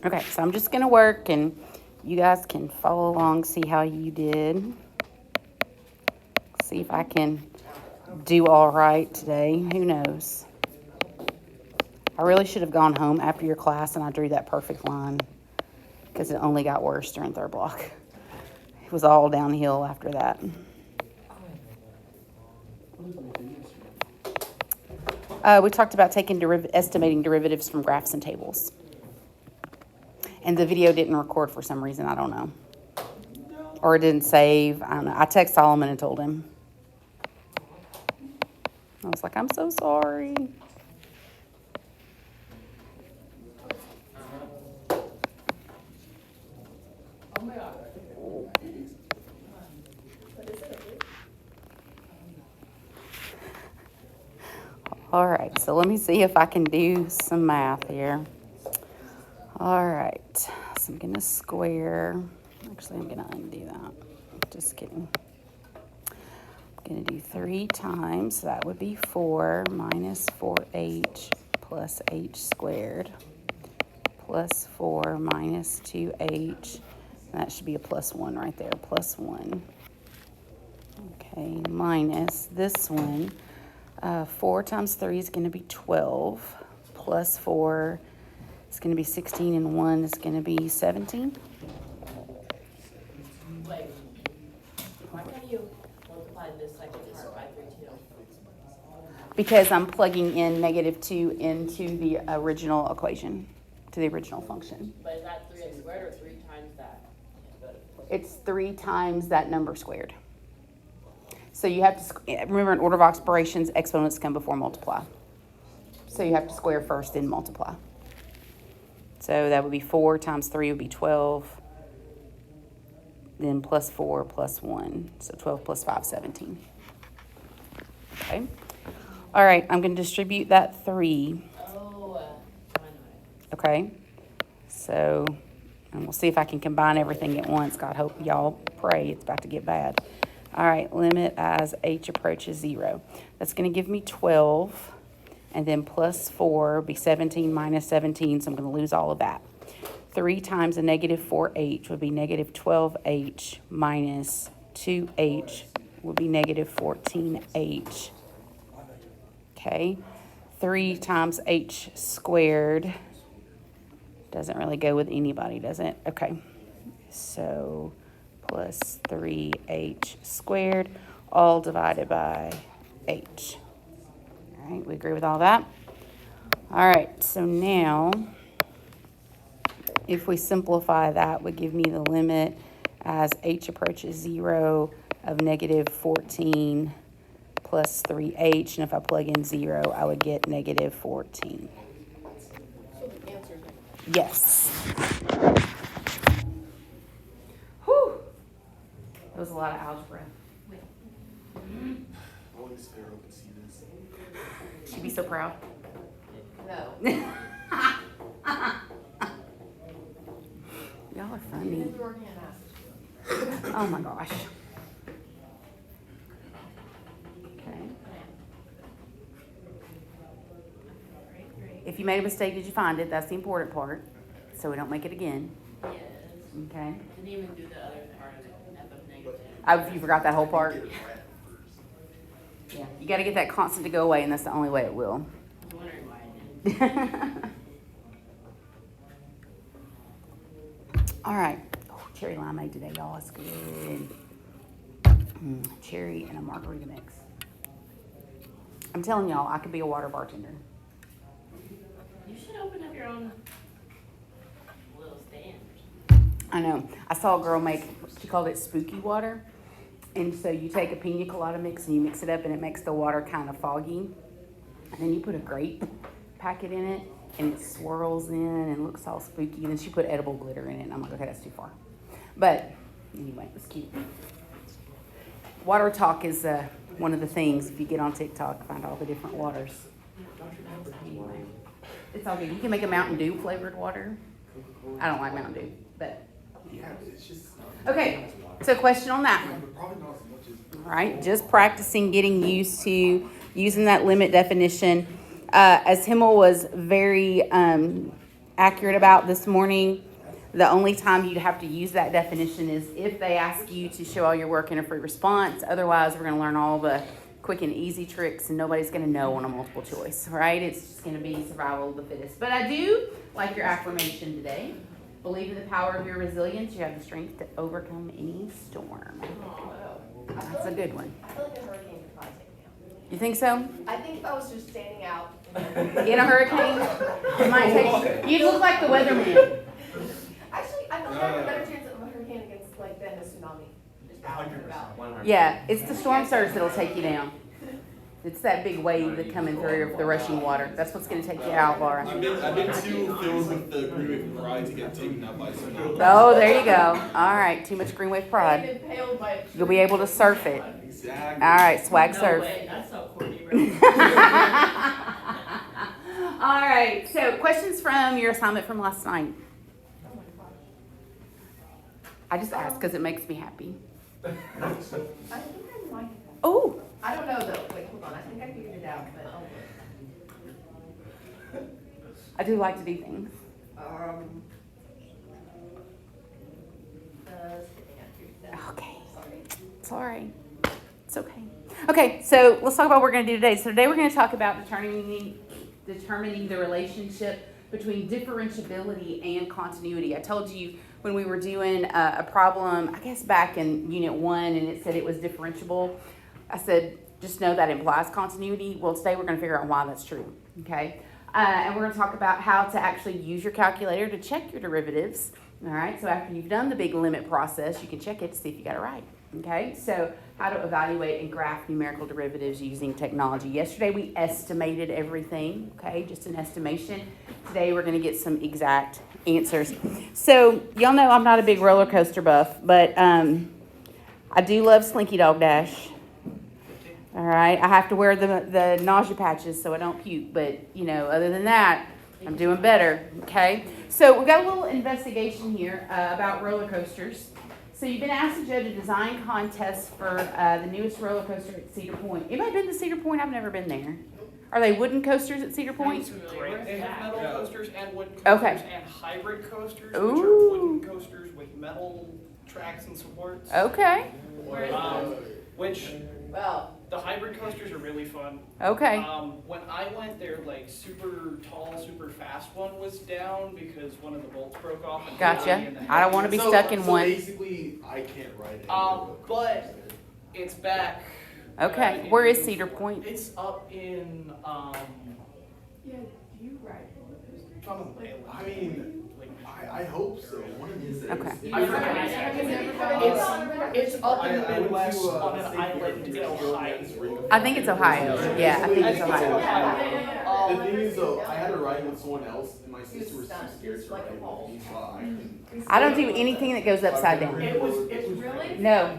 Okay, so I'm just going to work, and you guys can follow along, see how you did. See if I can do all right today. Who knows? I really should have gone home after your class and I drew that perfect line because it only got worse during third block. It was all downhill after that. We talked about estimating derivatives from graphs and tables. And the video didn't record for some reason. I don't know. Or it didn't save. I don't know. I texted Solomon and told him. I was like, I'm so sorry. All right, so let me see if I can do some math here. All right, so I'm going to square. Actually, I'm going to undo that. Just kidding. I'm going to do 3 times. So that would be 4 minus 4h plus h squared plus 4 minus 2h. That should be a plus 1 right there, plus 1. Okay, minus this one. 4 times 3 is going to be 12, plus 4 is going to be 16, and 1 is going to be 17. Wait, why can't you multiply this second part by 3 too? Because I'm plugging in -2 into the original equation, to the original function. But is that 3x squared or 3 times that? It's 3 times that number squared. So you have to, remember in order of operations, exponents come before multiply. So you have to square first, then multiply. So that would be 4 times 3 would be 12. Then plus 4 plus 1. So 12 plus 5, 17. Okay. All right, I'm going to distribute that 3. Oh, Okay. So, and we'll see if I can combine everything at once. God, hope y'all pray. It's about to get bad. All right, limit as h approaches 0. That's going to give me 12, and then plus 4 will be 17 minus 17, so I'm going to lose all of that. 3 times a negative 4h would be negative 12h minus 2h would be negative 14h. Okay, 3 times h squared doesn't really go with anybody, does it? Okay, so plus 3h squared, all divided by h. All right, we agree with all that? All right, so now, if we simplify that, would give me the limit as h approaches 0 of negative 14 plus 3h, and if I plug in 0, I would get negative 14. so the answer is Yes. Whew. That was a lot of algebra. She'd be so proud. no. Y'all are funny. We're working on that. Oh my gosh. Okay. If you made a mistake, did you find it? That's the important part. So we don't make it again. Yes. Okay. Didn't even do the other part of it. F of negative. Oh, you forgot that whole part? Yeah. You got to get that constant to go away, and that's the only way it will. I was wondering why I didn't. All right. Oh, cherry limeade today, y'all. It's good. Cherry and a margarita mix. I'm telling y'all, I could be a water bartender. You should open up your own little stand. I know. I saw a girl make, she called it spooky water. And so you take a pina colada mix and you mix it up and it makes the water kind of foggy. And then you put a grape packet in it and it swirls in and looks all spooky. And then she put edible glitter in it. And I'm like, okay, that's too far. But anyway, it was cute. Water talk is one of the things. If you get on TikTok, find all the different waters. Anyway, it's all good. You can make a Mountain Dew flavored water. I don't like Mountain Dew, but okay. So question on that one. All right, just practicing getting used to using that limit definition. As Himmel was very accurate about this morning. The only time you'd have to use that definition is if they ask you to show all your work in a free response. Otherwise, we're going to learn all the quick and easy tricks, and nobody's going to know on a multiple choice, right? It's just going to be survival of the fittest. But I do like your affirmation today. Believe in the power of your resilience. You have the strength to overcome any storm. That's a good one. I feel like a hurricane could probably take me out. You think so? I think if I was just standing out. In a hurricane? It might take you. You look like the weatherman. Actually, I feel like I have a better chance of a hurricane against like than a tsunami. Just out and about. Yeah, it's the storm surge that'll take you down. It's that big wave that coming through of the rushing water. That's what's going to take you out, Laura. I've been too filled with the Green Wave pride to get taken out by tsunami. Oh, there you go. All right, too much Green Wave pride. Impaled by a You'll be able to surf it. Exactly. All right, swag No surf. way, that's so corny, All right, so questions from your assignment from last night. I just asked because it makes me happy. I think I might. Oh, I don't know though. Wait, hold on. I think I figured it out, but I do like to do things. skipping out here. No, Okay, sorry. sorry. It's okay. Okay, so let's talk about what we're going to do today. So today we're going to talk about determining the relationship between differentiability and continuity. I told you when we were doing a problem, I guess back in Unit 1, and it said it was differentiable. I said, just know that implies continuity. Well, today we're going to figure out why that's true, okay? And we're going to talk about how to actually use your calculator to check your derivatives, all right? So after you've done the big limit process, you can check it to see if you got it right, okay? So how to evaluate and graph numerical derivatives using technology. Yesterday we estimated everything, okay? Just an estimation. Today we're going to get some exact answers. So y'all know I'm not a big roller coaster buff, but I do love Slinky Dog Dash. All right, I have to wear the nausea patches so I don't puke, but you know, other than that, I'm doing better. Okay, so we've got a little investigation here about roller coasters. So you've been asked to judge a design contest for the newest roller coaster at Cedar Point. Anybody been to Cedar Point? I've never been there. Are they wooden coasters at Cedar Point? They have metal coasters and wooden coasters Okay. and hybrid coasters, which Ooh. are wooden coasters with metal tracks and supports. Okay, Which Well, the hybrid coasters are really fun. okay, When I went there, like super tall, super fast one was down because one of the bolts broke off. And hit me gotcha. in the head. I don't want to be stuck in one. Basically, I can't ride it. But it's back. Okay, where is Cedar Point? It's up in yeah, do you ride roller coasters? I mean, I hope so. One of these days. Okay. It's up in the I went Midwest to, on an St. island in Ohio. I think it's Ohio. Yeah, I think it's Ohio. The thing is, though, I had to ride with someone else, and my sister was too scared to ride with me, so I couldn't. I don't do anything that goes upside down. It was really? No.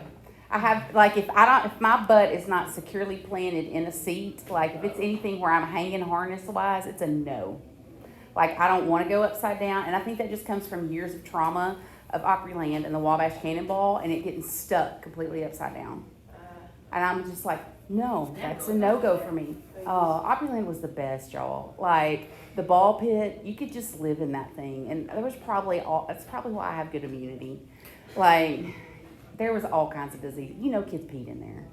I have, like, if my butt is not securely planted in a seat, like, if it's anything where I'm hanging harness-wise, it's a no. Like, I don't want to go upside down, and I think that just comes from years of trauma of Opryland and the Wabash Cannonball, and it getting stuck completely upside down. And I'm just like, no, that's a no-go for me. Opryland was the best, y'all. Like, the ball pit, you could just live in that thing, and there was that's probably why I have good immunity. Like, there was all kinds of disease. You know, kids peed in there.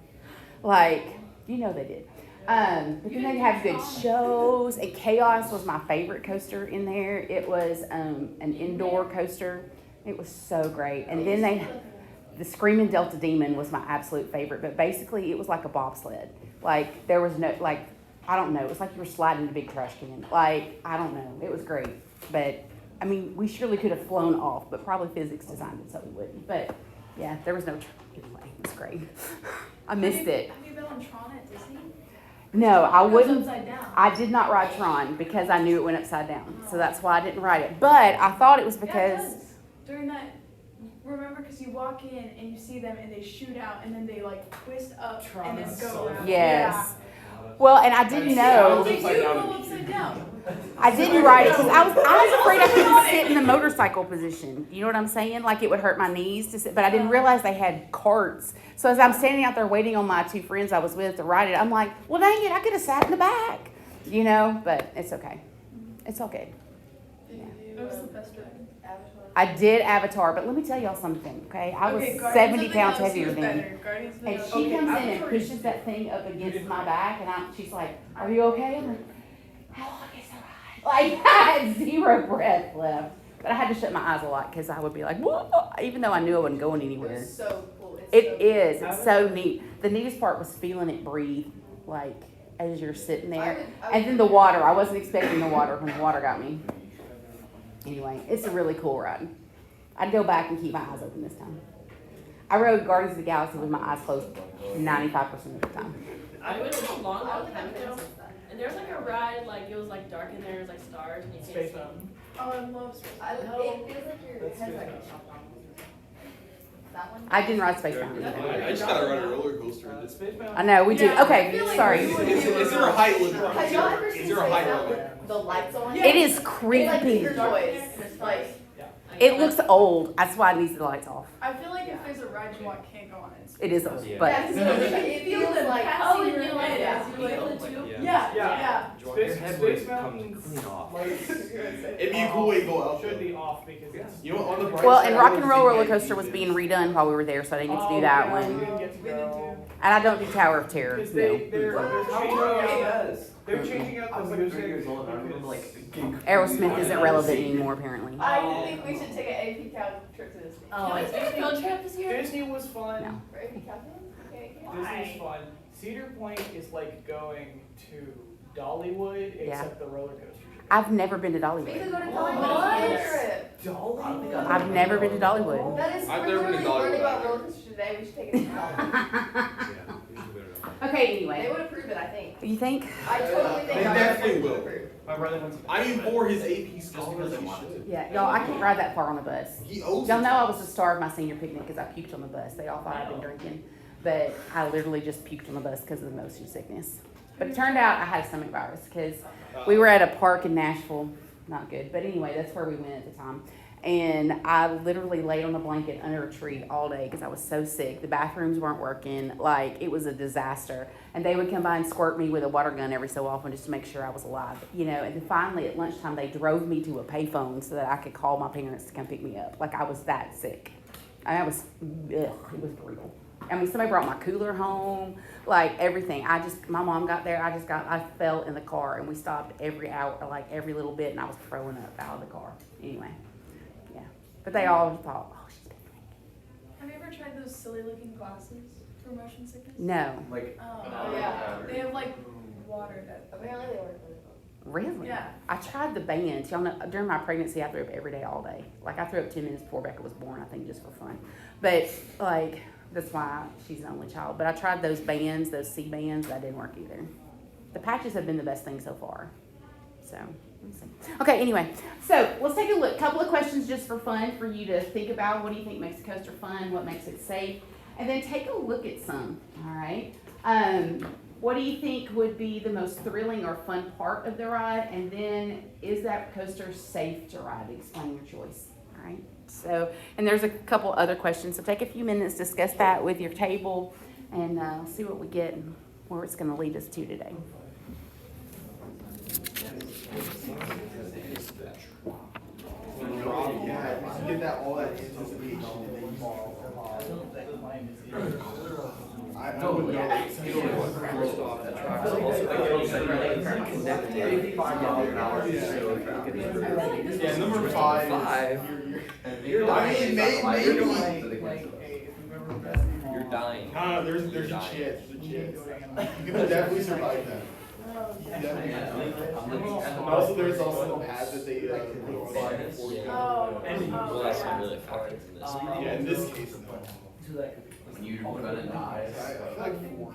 Like, you know they did. But then they have good shows. And Chaos was my favorite coaster in there. It was an indoor coaster. It was so great. And then the Screaming Delta Demon was my absolute favorite. But basically, it was like a bobsled. Like, there was no, like, I don't know. It was like you were sliding in a big trash can. Like, I don't know. It was great. But, I mean, we surely could have flown off, but probably physics designed it so we wouldn't. But, yeah, there was no, anyway, it was great. I missed it. Have you been on Tron at Disney? No, I It goes wouldn't. upside down. I did not ride Tron because I knew it went upside down. So that's why I didn't ride it. But I thought it was Yeah, it because, does. During that, remember, because you walk in and you see them and they shoot out and then they like twist up and then go around. yes. Well, and I didn't know. They do go upside down. I didn't ride it because I was afraid I couldn't sit in the motorcycle position. You know what I'm saying? Like it would hurt my knees to sit. But I didn't realize they had carts. So as I'm standing out there waiting on my two friends I was with to ride it, I'm like, well, dang it, I could have sat in the back. You know, but it's okay. It's all good. They do. best ride? Avatar. I did Avatar, but let me tell y'all something, okay? I was Okay, Guardians 70 of the pounds Galaxy heavier was than you. better. Guardians of the And Galaxy. she Okay, comes in and Avatar is- pushes that thing up against my back, and she's like, "Are you okay?" I'm like, "How long is the ride?" Like, I had 0 breath left. But I had to shut my eyes a lot because I would be like, "Whoa," even though I knew I wasn't going It anywhere. was so cool. It is. It's so neat. The neatest part was feeling it breathe, like, as you're sitting there. And then the water. I wasn't expecting the water when the water got me. Anyway, it's a really cool ride. I'd go back and keep my eyes open this time. I rode Guardians of the Galaxy with my eyes closed 95% of the time. I went a long time ago, and there was like a ride, like it was like dark in there, it was like stars, and you can't Space see. Mountain. Oh, I love Space I, it Mountain. feels like your That's head's good. like chopped off. That one? I didn't ride Space Mountain. I just gotta ride a roller coaster. Space Mountain. I know, we did. Yeah, I Okay, feel like sorry. we would Is there a height limit? Have y'all ever Is seen there a Space height Mountain limit? with the lights on? Yeah. It is It's like creepy. Tinker Toys. Like, It looks old. That's why it needs the lights off. I feel like if there's a ride you want, can't go on it. It is old, Yeah. but that's it feels like. Oh, and you Yeah. like Yeah. it, you like it too? Yeah, Yeah. yeah. Your head would Space come Mountain's clean off. lights It'd be a cool way to go out. should be off because it's. You know what, on the bright well, side, and I Rock don't and Roll think roller that coaster was uses- being redone while we were there, so I didn't get to do Oh, that yeah, we one. didn't get to We didn't go. And I don't do Tower of Terror. Because No. they're They're changing out I the was like 3 years music old and I remember like Aerosmith isn't relevant anymore, apparently. I think we should take an AP Cow trip to this thing. Oh, is there a field trip this year? Disney was fun. No. For AP Cow fans? Okay, yeah. Disney's fun. Cedar Point is like going to Dollywood, Yeah. except the roller coaster. I've never been to We could Dollywood. go to Dollywood What? on a field trip. Dollywood? I've never been to Dollywood. That is, I've we're never been to literally Dollywood learning about either. roller coasters today. We should take it to Dollywood. Okay, They anyway. would approve it, I think. You think? I totally think They our definitely friends would will. approve. my brother went to I mean, for his APs, just because he should. Yeah, y'all, I can't ride that far on a bus. He owes Y'all it know to I us. was the star of my senior picnic because I puked on the bus. They all thought I'd been drinking, but I literally just puked on the bus because of the motion sickness. But it turned out I had a stomach virus because we were at a park in Nashville. Not good, but anyway, that's where we went at the time. And I literally laid on the blanket under a tree all day because I was so sick. The bathrooms weren't working. Like, it was a disaster. And they would come by and squirt me with a water gun every so often just to make sure I was alive, you know. And then finally at lunchtime, they drove me to a payphone so that I could call my parents to come pick me up. Like, I was that sick. And I was, it was brutal. I mean, somebody brought my cooler home, like everything. My mom got there, I fell in the car and we stopped every hour, like every little bit, and I was throwing up out of the car. Anyway, yeah. But they all thought, oh, she's been drinking. Have you ever tried those silly looking glasses for motion sickness? No, like Oh, yeah. They have like water that. Apparently they work really well. really? Yeah. I tried the bands. Y'all know, during my pregnancy, I threw up every day, all day. Like, I threw up 10 minutes before Becca was born, I think, just for fun. But, like, that's why she's an only child. But I tried those bands, those C bands, that didn't work either. The patches have been the best thing so far. So, let's see. Okay, anyway. So, let's take a look. Couple of questions just for fun for you to think about. What do you think makes a coaster fun? What makes it safe? And then take a look at some, all right? What do you think would be the most thrilling or fun part of the ride? And then, is that coaster safe to ride? Explain your choice, all right? So, and there's a couple other questions. So take a few minutes, discuss that with your table, and see what we get and where it's going to lead us to today. Yeah, you get that, all that anticipation and then you I would first off, the truck is also Yeah, number 5. You're I mean, maybe. You're dying. There's a chance, You can definitely survive that. And also, there's also a pad that they put on fire before you. Oh. Well, that's not really factored in this. Yeah, in this case, no. You're gonna die. I feel like 4.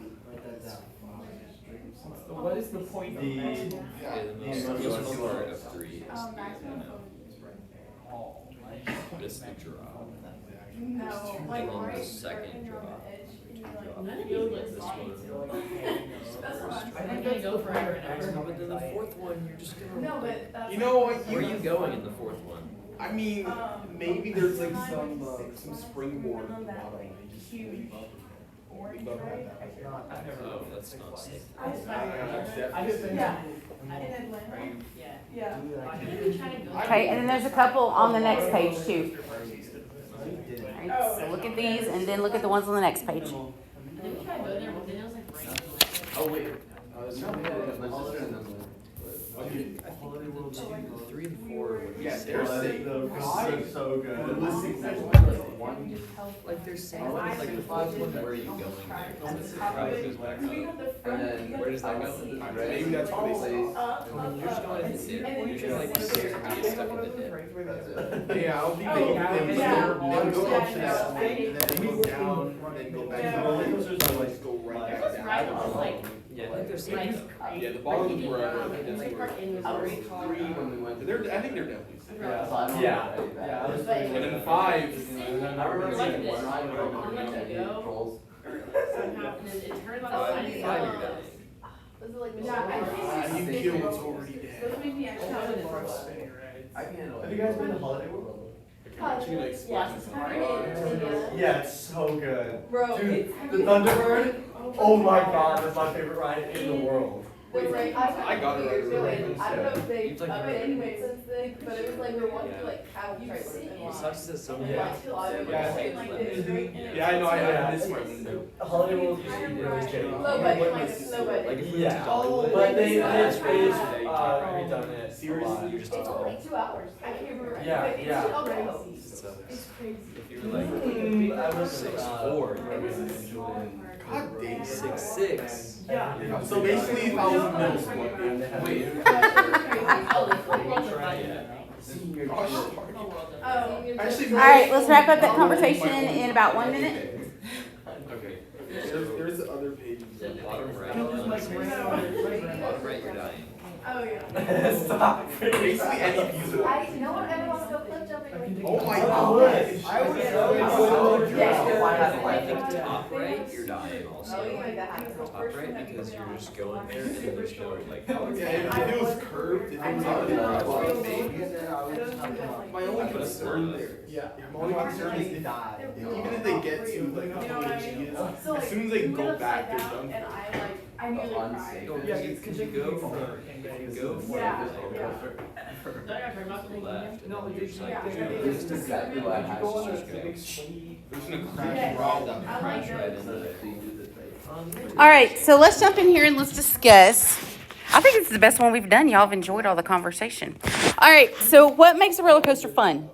What is the point of maximum? Yeah, the most part of 3 is Maximum this the drop. No, like And then the right second on the drop. edge. And you're like, None of these look This fun. one. That's what I'm I'm saying. gonna go forever and ever. But then the 4th one, you're just gonna. No, but that's. You know what? Where are you going in the 4th one? I mean, maybe there's like some springboard at the bottom. Huge. orange ride. Oh, that's not safe. I just I Yeah, in Atlanta. Yeah. Yeah. Okay, and then there's a couple on the next page too. Alright, so look at these and then look at the ones on the next page. I think we tried going there, but then it was like raining. Oh, wait. My sister and them went, but I think the 2, 3, and 4 would be Yeah, safe. they're safe. The five so good. Like they're safe, like the 5th one, where are you going there? It's a surprise. And then where does that go? Maybe that's what they say. You're just going in the dip, you're just like scared to get stuck in the dip. That's it. Yeah, I don't think Oh, they yeah. then go up to Yeah. that point, and then they go down, then go back Yeah. to the roller coasters, or like go right There's back this down. ride that was like, Yeah, I think they're safe. like, Yeah, the bottom you were can, that's Lake where. Park in I was Missouri, 3 when we went. I think they're definitely safe. Yeah, so I don't Yeah. know. Yeah, I was But- And then 5. I remember Like seeing this. one ride where I'll we let went you to go. trolls. somehow, and then it turns on the side. Five, you're done. Was it like Yeah, I think You kill what's already dead. Those make me actually have a First problem. spinning rides. I can handle it. Have you guys been to Holiday World? Actually, like, Yeah. Yeah, it's so good. Bro, Dude, it's. the Thunderbird, oh my god, that's my favorite ride in the world. There were, I got it years right ago, away. and I don't know if they You've, like, updated never- it since then, but it was like we were wanting to like cattle trailers and It like. sucks that some Yeah. Yeah, I know, I Yeah. this my window. Holiday World used to be really shitty. Low budget, like slow like budget. if we went to Yeah. Dollywood. But they that's raised, crazy. redone it. Seriously? You're just It's only 2 hours. I can't remember. Yeah, But it's yeah. crazy. So, It's crazy. if you were like I was 6'4", God damn. 6'6". Yeah. So basically, if I was in middle school, I'd be wait. Oh, the full world of riding. Oh, shit. Oh. Actually, All right, let's wrap up that conversation in about 1 minute. Okay. There's the other page. Bottom right. Bottom right, you're dying. Oh, yeah. Stop. Basically, any view. No one ever wants to go cliff jumping. Oh my I god. would. I would so Yeah. if I had I like think top right, you're dying also. Oh, you like that. Top right, because you're just going there and then there's no like. Yeah, if it was curved, if it was up there, I would my only concern there. Yeah. My only concern is die. even if they get to like You know what I G mean? is, So, as like, soon as they we go went back, they're upside down, done. and I nearly cried. No, because you go from, you go from Yeah, like, yeah. left, and then you're just like, Yeah. This is exactly what I had. just go. There's gonna crash Yeah. problem. I like Crash right those. into it. All right, so let's jump in here and let's discuss. I think it's the best one we've done. Y'all have enjoyed all the conversation. All right, so what makes a roller coaster fun?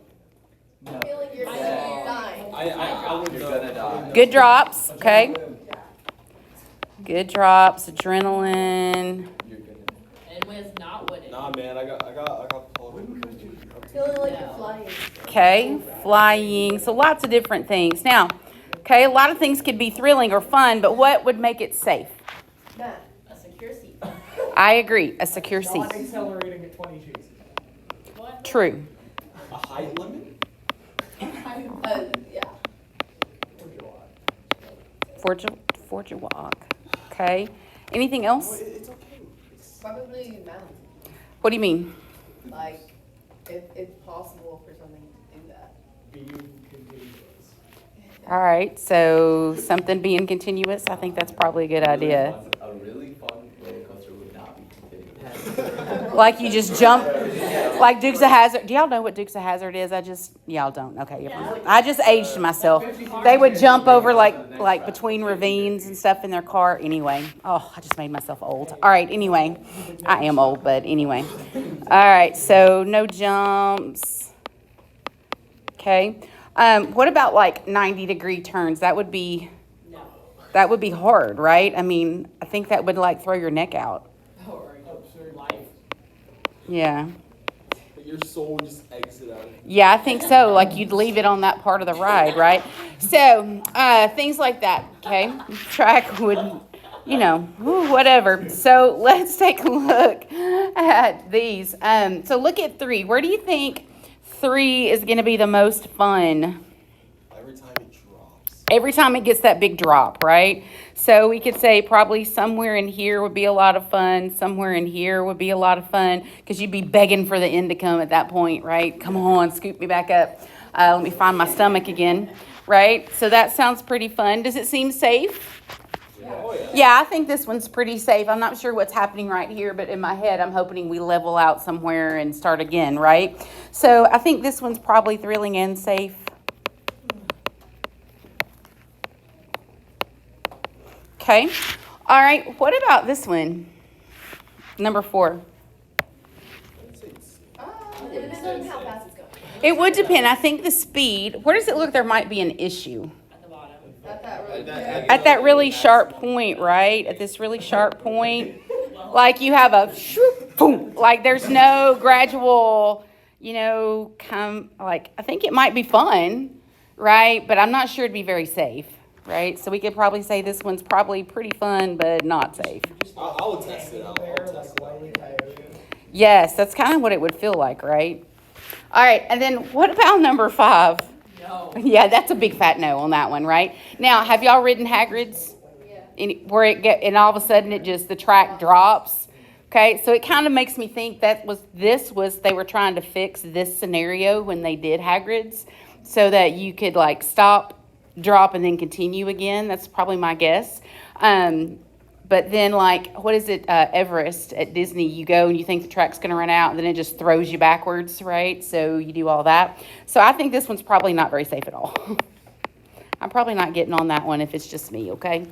Feeling you're gonna be dying. You're gonna die. Good drops, okay? Good drops, adrenaline. You're gonna. And when it's not winning. Nah, man, I got Feeling like you're flying. Okay, flying, so lots of different things. Now, okay, a lot of things could be thrilling or fun, but what would make it safe? Matt. A secure seat. I agree, a secure seat. Not accelerating at 20 Gs. What? True. a height limit. Yeah. Forge a walk. Okay. Anything else? It's okay. Probably mountain. What do you mean? Like, if it's possible for something to do that. Being continuous. All right, so something being continuous, I think that's probably a good idea. A really fun roller coaster would not be continuous. Like you just jump, like Dukes of Hazzard. Do y'all know what Dukes of Hazzard is? Y'all don't. Okay, I just aged myself. They would jump over like between ravines and stuff in their car. Anyway, oh, I just made myself old. All right, anyway, I am old, but anyway. All right, so no jumps. Okay. What about like 90-degree turns? That would be hard, right? I mean, I think that would like throw your neck out. Or life. Yeah. But your soul would just exit out. Yeah, I think so. Like you'd leave it on that part of the ride, right? So, things like that, okay? Track would, whatever. So let's take a look at these. So look at 3. Where do you think 3 is going to be the most fun? Every time it drops. Every time it gets that big drop, right? So we could say probably somewhere in here would be a lot of fun. Somewhere in here would be a lot of fun because you'd be begging for the end to come at that point, right? Come on, scoop me back up. Let me find my stomach again. right? So that sounds pretty fun. Does it seem safe? Oh, yeah. Yeah, I think this one's pretty safe. I'm not sure what's happening right here, but in my head, I'm hoping we level out somewhere and start again, right? So I think this one's probably thrilling and safe. Okay. All right. What about this one? Number 4. It depends on how fast it's going. It would depend. I think the speed. Where does it look there might be an issue? At the bottom. At that really. At that really sharp point, right? At this really sharp point. Like you have a shoop, boom. Like there's no gradual, I think it might be fun, right? But I'm not sure it'd be very safe, right? So we could probably say this one's probably pretty fun, but not safe. I would test it. I'll test it. Yes, that's kind of what it would feel like, right? All right, and then what about number 5? No. Yeah, that's a big fat no on that one, right? Now, have y'all ridden Hagrid's? Where and all of a sudden the track drops. Okay, so it kind of makes me think they were trying to fix this scenario when they did Hagrid's, so that you could like stop, drop, and then continue again. That's probably my guess. But then, like, what is it, Everest at Disney? You go and you think the track's going to run out, and then it just throws you backwards, right? So you do all that. So I think this one's probably not very safe at all. I'm probably not getting on that one if it's just me, okay?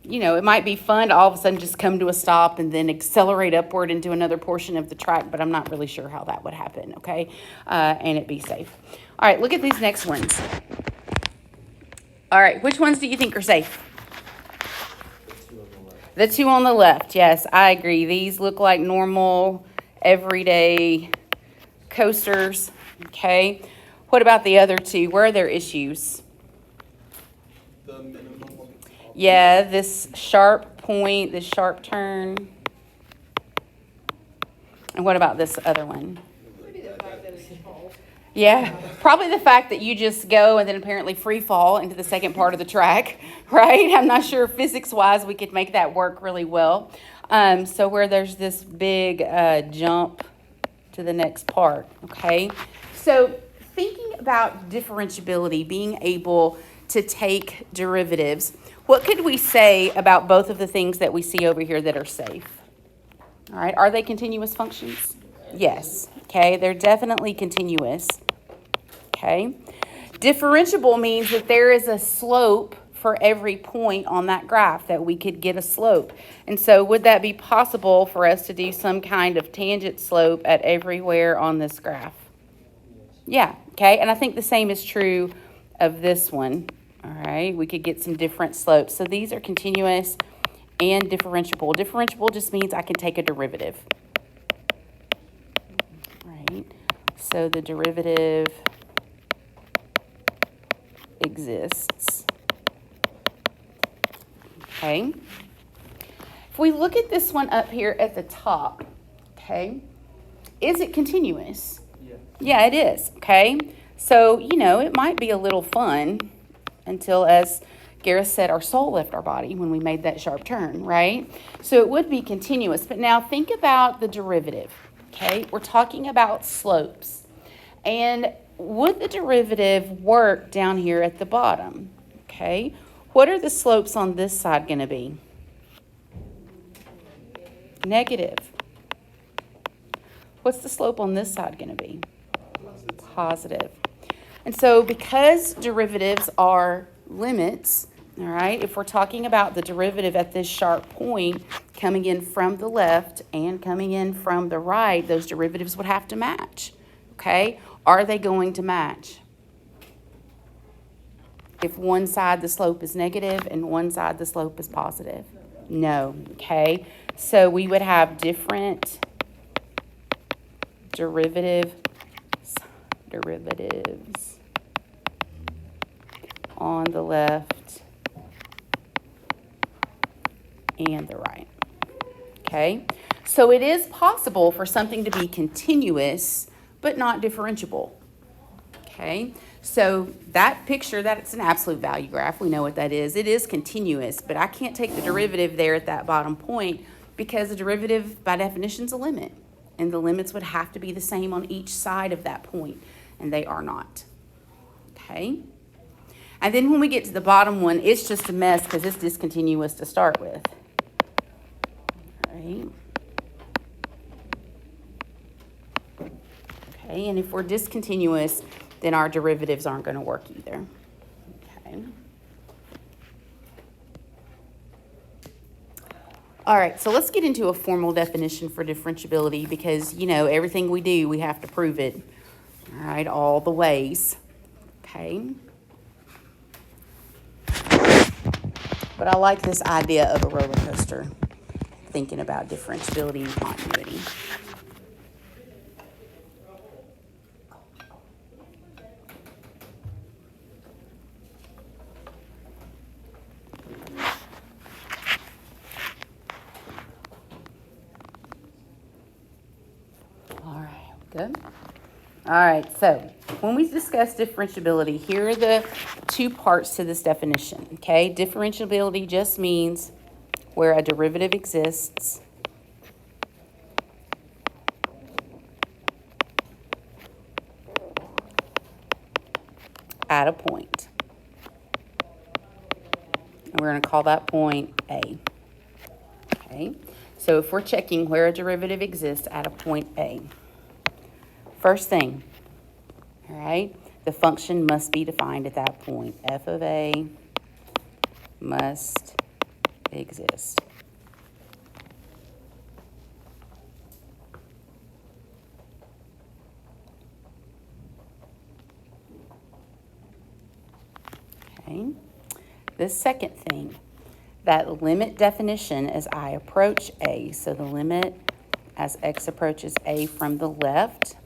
It might be fun to all of a sudden just come to a stop and then accelerate upward into another portion of the track, but I'm not really sure how that would happen, okay? And it be safe. All right, look at these next ones. All right, which ones do you think are safe? The 2 on the left, yes, I agree. These look like normal, everyday coasters, okay? What about the other 2? Where are their issues? The minimum. Yeah, this sharp point, this sharp turn. And what about this other one? Maybe the fact that it's tall. Yeah, probably the fact that you just go and then apparently free fall into the second part of the track, right? I'm not sure physics-wise we could make that work really well. So where there's this big jump to the next part, okay? So thinking about differentiability, being able to take derivatives, what could we say about both of the things that we see over here that are safe? All right, are they continuous functions? Yes, okay, they're definitely continuous, okay? Differentiable means that there is a slope for every point on that graph, that we could get a slope. And so would that be possible for us to do some kind of tangent slope at everywhere on this graph? Yeah, okay, and I think the same is true of this one. All right, we could get some different slopes. So these are continuous and differentiable. Differentiable just means I can take a derivative. Right, so the derivative exists. Okay, if we look at this one up here at the top, okay, is it continuous? Yeah, it is, okay? So, it might be a little fun until, as Gareth said, our soul left our body when we made that sharp turn, right? So it would be continuous. But now think about the derivative, okay? We're talking about slopes. And would the derivative work down here at the bottom, okay? What are the slopes on this side going to be? Negative. What's the slope on this side going to be? Positive. And so because derivatives are limits, all right, if we're talking about the derivative at this sharp point coming in from the left and coming in from the right, those derivatives would have to match, okay? Are they going to match? If one side the slope is negative and one side the slope is positive? No, okay? So we would have different derivatives on the left and the right. Okay, so it is possible for something to be continuous but not differentiable. Okay, so that picture, that's an absolute value graph. We know what that is. It is continuous, but I can't take the derivative there at that bottom point because the derivative by definition is a limit, and the limits would have to be the same on each side of that point, and they are not. Okay. And then when we get to the bottom one, it's just a mess because it's discontinuous to start with. All right. Okay, and if we're discontinuous, then our derivatives aren't going to work either. Okay. All right, so let's get into a formal definition for differentiability because, you know, everything we do, we have to prove it. All right, all the ways. Okay. But I like this idea of a roller coaster, thinking about differentiability and continuity. All right, good. All right, so when we discuss differentiability, here are the two parts to this definition, okay? Differentiability just means where a derivative exists at a point. And we're going to call that point A. Okay, so if we're checking where a derivative exists at a point A, first thing, all right, the function must be defined at that point. F of A must exist. Okay. The second thing, that limit definition as I approach A. So the limit as x approaches A from the left.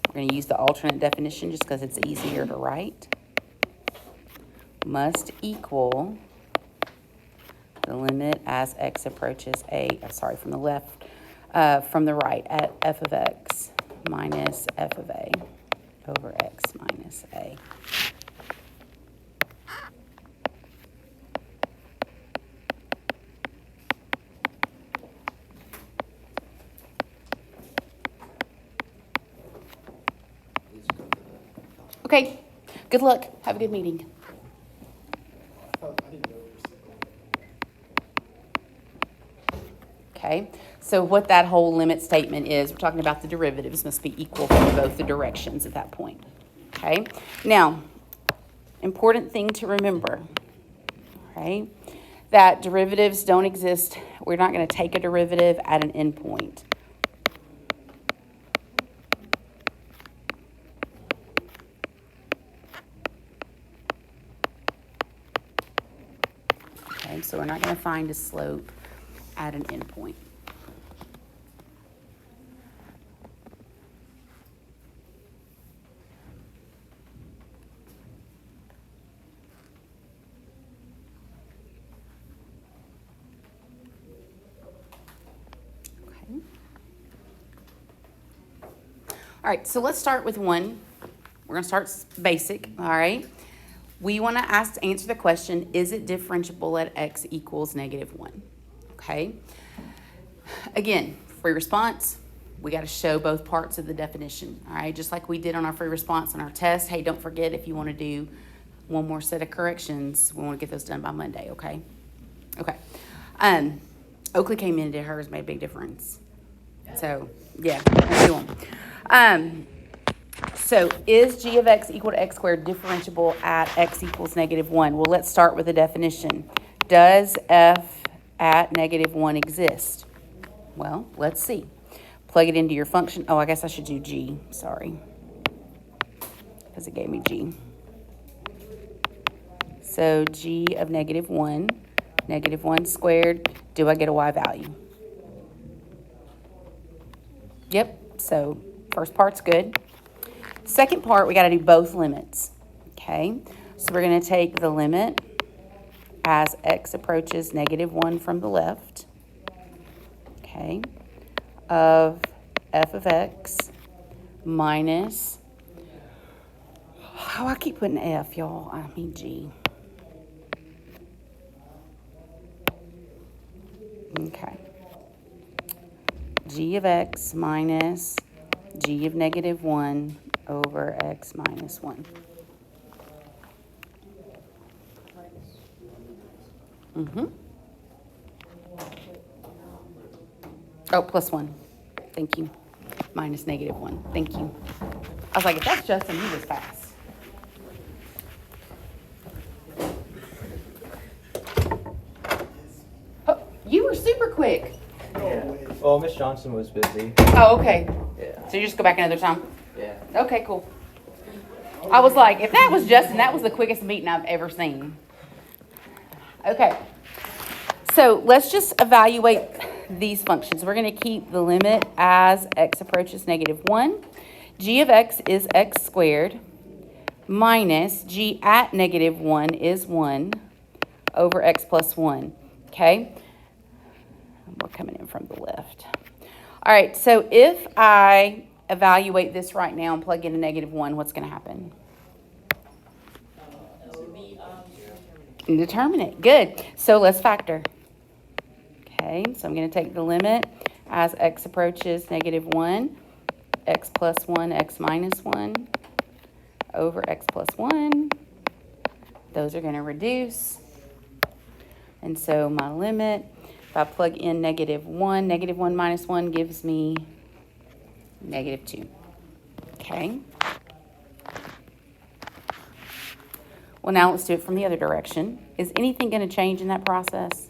We're going to use the alternate definition just because it's easier to write. Must equal the limit as x approaches A, from the left, from the right at f of x minus f of A over x minus A. Okay, good luck. Have a good meeting. Okay, so what that whole limit statement is, we're talking about the derivatives must be equal from both the directions at that point. Okay, now, important thing to remember, right, that derivatives don't exist. We're not going to take a derivative at an endpoint. Okay, so we're not going to find a slope at an endpoint. Okay. All right, so let's start with one. We're going to start basic, all right? We want to answer the question, is it differentiable at x equals -1? Okay. Again, free response, we got to show both parts of the definition, all right? Just like we did on our free response on our test. Hey, don't forget if you want to do one more set of corrections, we want to get those done by Monday, okay? Okay. Oakley came in and did hers, made a big difference. So, yeah, let's do them. So is g of x equal to x squared differentiable at x equals -1? Well, let's start with the definition. Does f at -1 exist? Well, let's see. Plug it into your function. Oh, I guess I should do g. Sorry. Because it gave me g. So g of -1, -1 squared. Do I get a y value? Yep. So first part's good. Second part, we got to do both limits, okay? So we're going to take the limit as x approaches -1 from the left, okay, of f of x minus, oh, I keep putting f, y'all, I mean g. Okay. G of x minus g of -1 over x minus 1. Mm-hmm. Oh, plus 1. Thank you. Minus -1. Thank you. I was like, if that's Justin, he was fast. Oh, you were super quick. Well, Miss Johnson was busy. Oh, okay. Yeah. So you just go back another time? Yeah. Okay, cool. I was like, if that was Justin, that was the quickest meeting I've ever seen. Okay. So let's just evaluate these functions. We're going to keep the limit as x approaches -1. G of x is x squared minus g at -1 is 1 over x plus 1. Okay? We're coming in from the left. All right, so if I evaluate this right now and plug in a -1, what's going to happen? It would be, Indeterminate. Good. So let's factor. Okay, so I'm going to take the limit as x approaches -1, x plus 1, x minus 1, over x plus 1. Those are going to reduce. And so my limit, if I plug in -1, -1 minus 1 gives me -2. Okay. Well, now let's do it from the other direction. Is anything going to change in that process?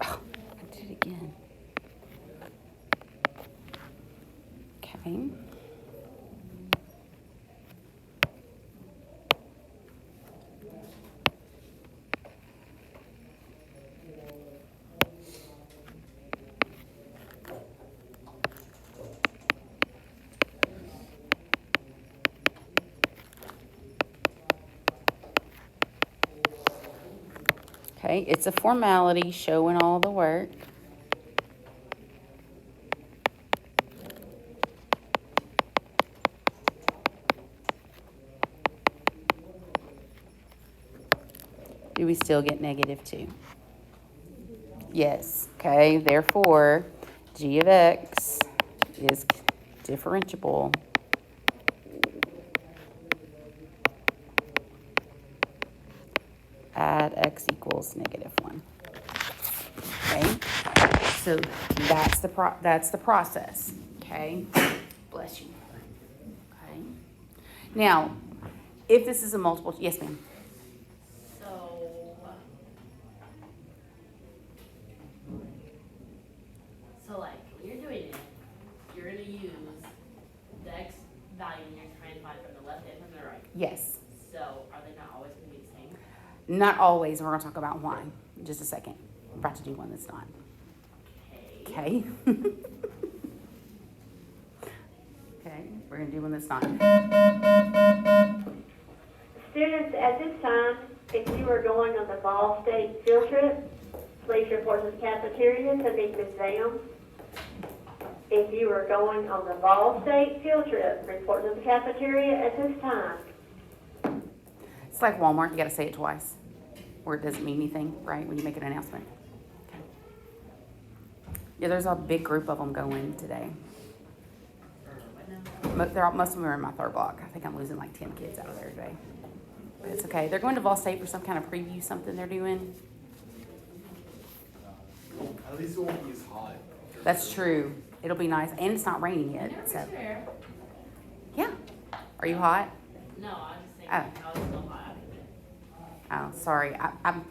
Oh, I did it again. Okay. Okay, it's a formality showing all the work. Do we still get -2? Yes. Okay, therefore, g of x is differentiable at x equals -1. Okay, so that's the process. Okay, bless you. Okay, now if this is a multiple, yes, ma'am. So like when you're doing it, you're gonna use the x value and you're trying to find from the left and from the right. Yes, So are they not always gonna be the same? not always. And we're gonna talk about why in just a second. We're about to do one that's not. Okay. Okay. Okay, we're gonna do one that's not. Students, at this time, if you are going on the Ball State field trip, please report to the cafeteria to meet Ms. Zam. If you are going on the Ball State field trip, report to the cafeteria at this time. It's like Walmart. You gotta say it twice, or it doesn't mean anything, right? When you make an announcement. Okay. Yeah, there's a big group of them going today. Most of them are in my third block. I think I'm losing like 10 kids out of there today. But it's okay. They're going to Vol State for some kind of preview, something they're doing. At least it won't be as hot. That's true. It'll be nice. And it's not raining Never yet. So, gets there. yeah. Are you hot? No, I was just thinking Oh. how it's so hot after Oh, sorry.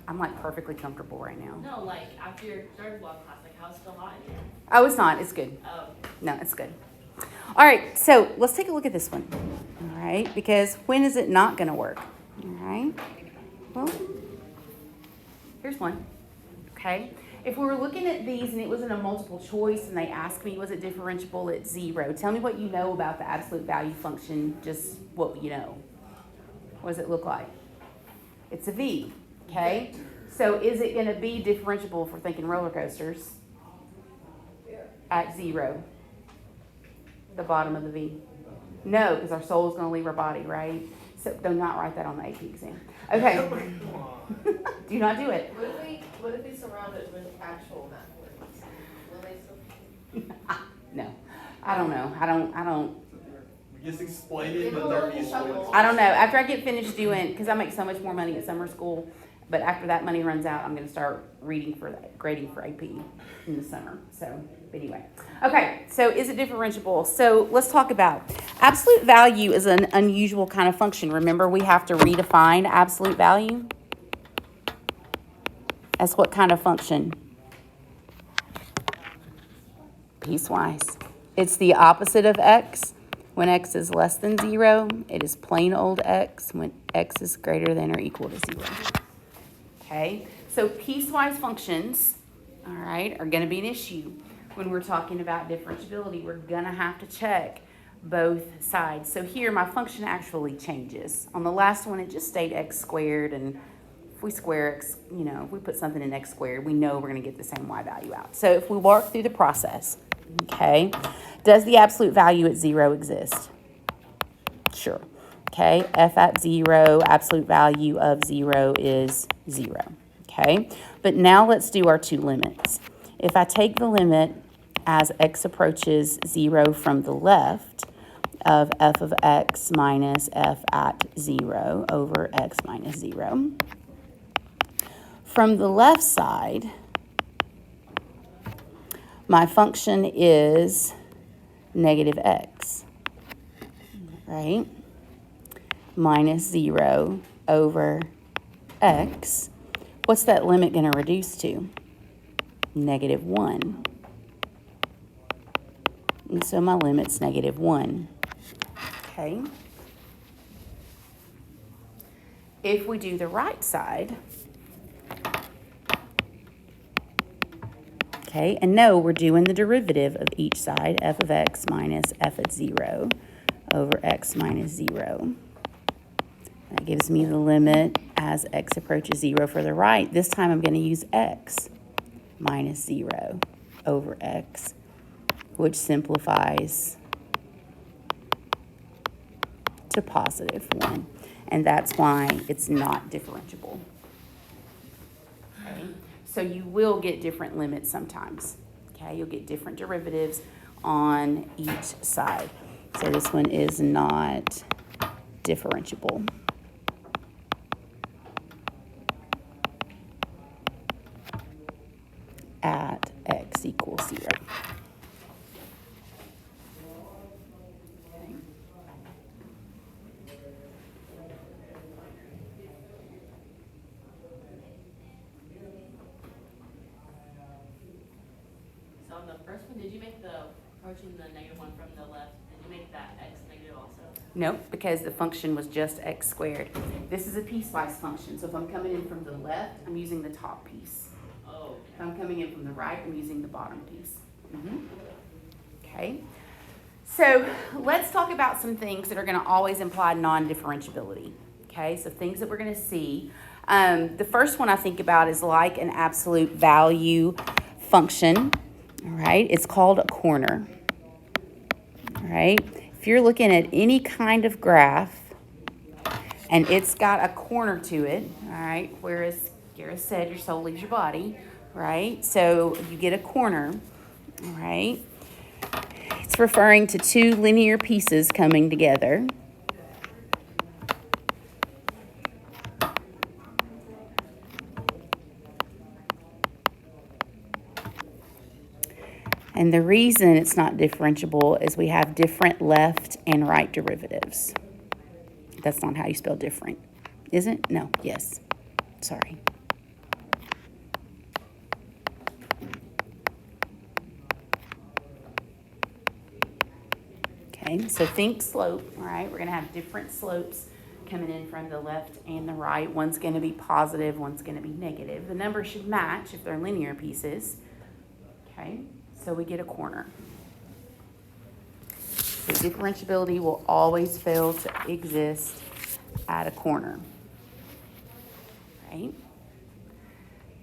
I'm like perfectly comfortable right now. that. No, like after your third block class, like how it's still hot in here. Oh, it's not. It's good. Oh. No, it's good. All right, so let's take a look at this one. All right, because when is it not going to work? All right, well, here's one. Okay, if we were looking at these and it was in a multiple choice and they asked me, was it differentiable at 0? Tell me what you know about the absolute value function, just what you know. What does it look like? It's a V, okay? So is it going to be differentiable if we're thinking roller coasters? At 0. The bottom of the V. No, because our soul is going to leave our body, right? So do not write that on the AP exam. Okay. Do not do it. What if we surround it with actual math words? Will they No, I don't know. I don't. Just explain it, Give but a there little is chuckle. I don't know. After I get finished doing, because I make so much more money at summer school, but after that money runs out, I'm going to start grading for AP in the summer. So, anyway. Okay, so is it differentiable? So, let's talk about absolute value is an unusual kind of function. Remember, we have to redefine absolute value as what kind of function? Piecewise. It's the opposite of x. When x is less than 0, it is plain old x. When x is greater than or equal to 0. Okay, so piecewise functions, all right, are going to be an issue when we're talking about differentiability. We're going to have to check both sides. So here, my function actually changes. On the last one, it just stayed x squared, and if we square x, if we put something in x squared, we know we're going to get the same y value out. So if we walk through the process, okay, does the absolute value at 0 exist? Sure. Okay, f at 0, absolute value of 0 is 0. Okay, but now let's do our two limits. If I take the limit as x approaches 0 from the left of f of x minus f at 0 over x minus 0, from the left side, my function is negative x, right? Minus 0 over x. What's that limit going to reduce to? Negative 1. And so my limit's negative 1. Okay. If we do the right side, okay, and no, we're doing the derivative of each side, f of x minus f at 0 over x minus 0. That gives me the limit as x approaches 0 for the right. This time I'm going to use x minus 0 over x, which simplifies to positive 1. And that's why it's not differentiable. Okay. So you will get different limits sometimes. Okay, you'll get different derivatives on each side. So this one is not differentiable. At x equals 0. Okay. So on the first one, did you make the approaching the negative one from the left? Did you make that x negative also? Nope, because the function was just x squared. This is a piecewise function. So if I'm coming in from the left, I'm using the top piece. Oh. If I'm coming in from the right, I'm using the bottom piece. Okay. So let's talk about some things that are going to always imply non-differentiability. Okay, so things that we're going to see. The first one I think about is like an absolute value function. All right, it's called a corner. All right, if you're looking at any kind of graph and it's got a corner to it, all right, whereas Gareth said your soul leaves your body, right? So you get a corner, all right? It's referring to two linear pieces coming together. And the reason it's not differentiable is we have different left and right derivatives. That's not how you spell different, is it? No, yes. Sorry. Okay, so think slope, all right? We're going to have different slopes coming in from the left and the right. One's going to be positive, one's going to be negative. The numbers should match if they're linear pieces. Okay, so we get a corner. So differentiability will always fail to exist at a corner. Right?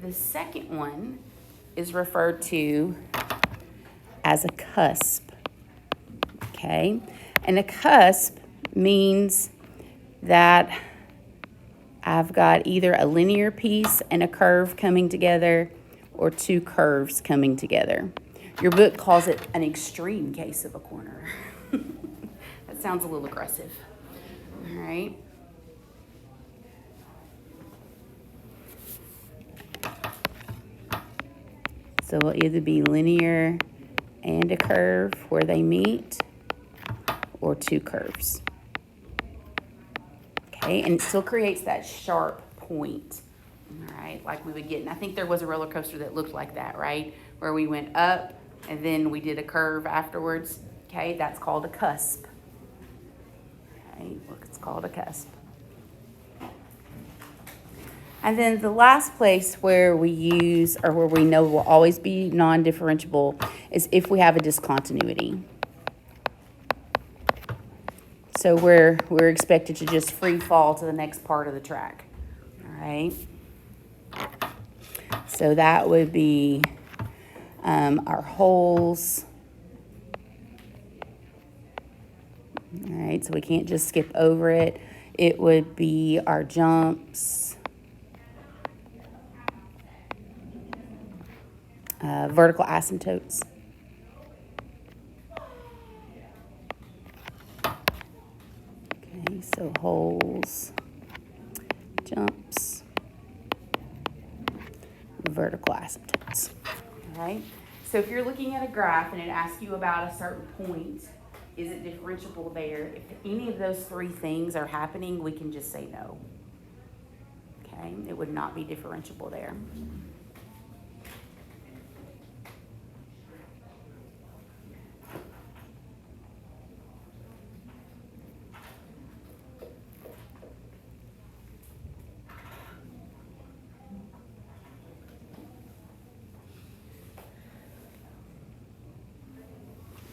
The second one is referred to as a cusp. Okay, and a cusp means that I've got either a linear piece and a curve coming together or two curves coming together. Your book calls it an extreme case of a corner. That sounds a little aggressive. All right. So it'll either be linear and a curve where they meet, or two curves. Okay, and it still creates that sharp point, all right, like we would get. And I think there was a roller coaster that looked like that, right? Where we went up and then we did a curve afterwards. Okay, that's called a cusp. Okay, look, it's called a cusp. And then the last place where we use, or where we know will always be non-differentiable, is if we have a discontinuity. So we're expected to just free fall to the next part of the track. All right. So that would be our holes. All right, so we can't just skip over it. It would be our jumps. Vertical asymptotes. Okay, so holes, jumps, vertical asymptotes. All right, so if you're looking at a graph and it asks you about a certain point, is it differentiable there? If any of those three things are happening, we can just say no. Okay, it would not be differentiable there.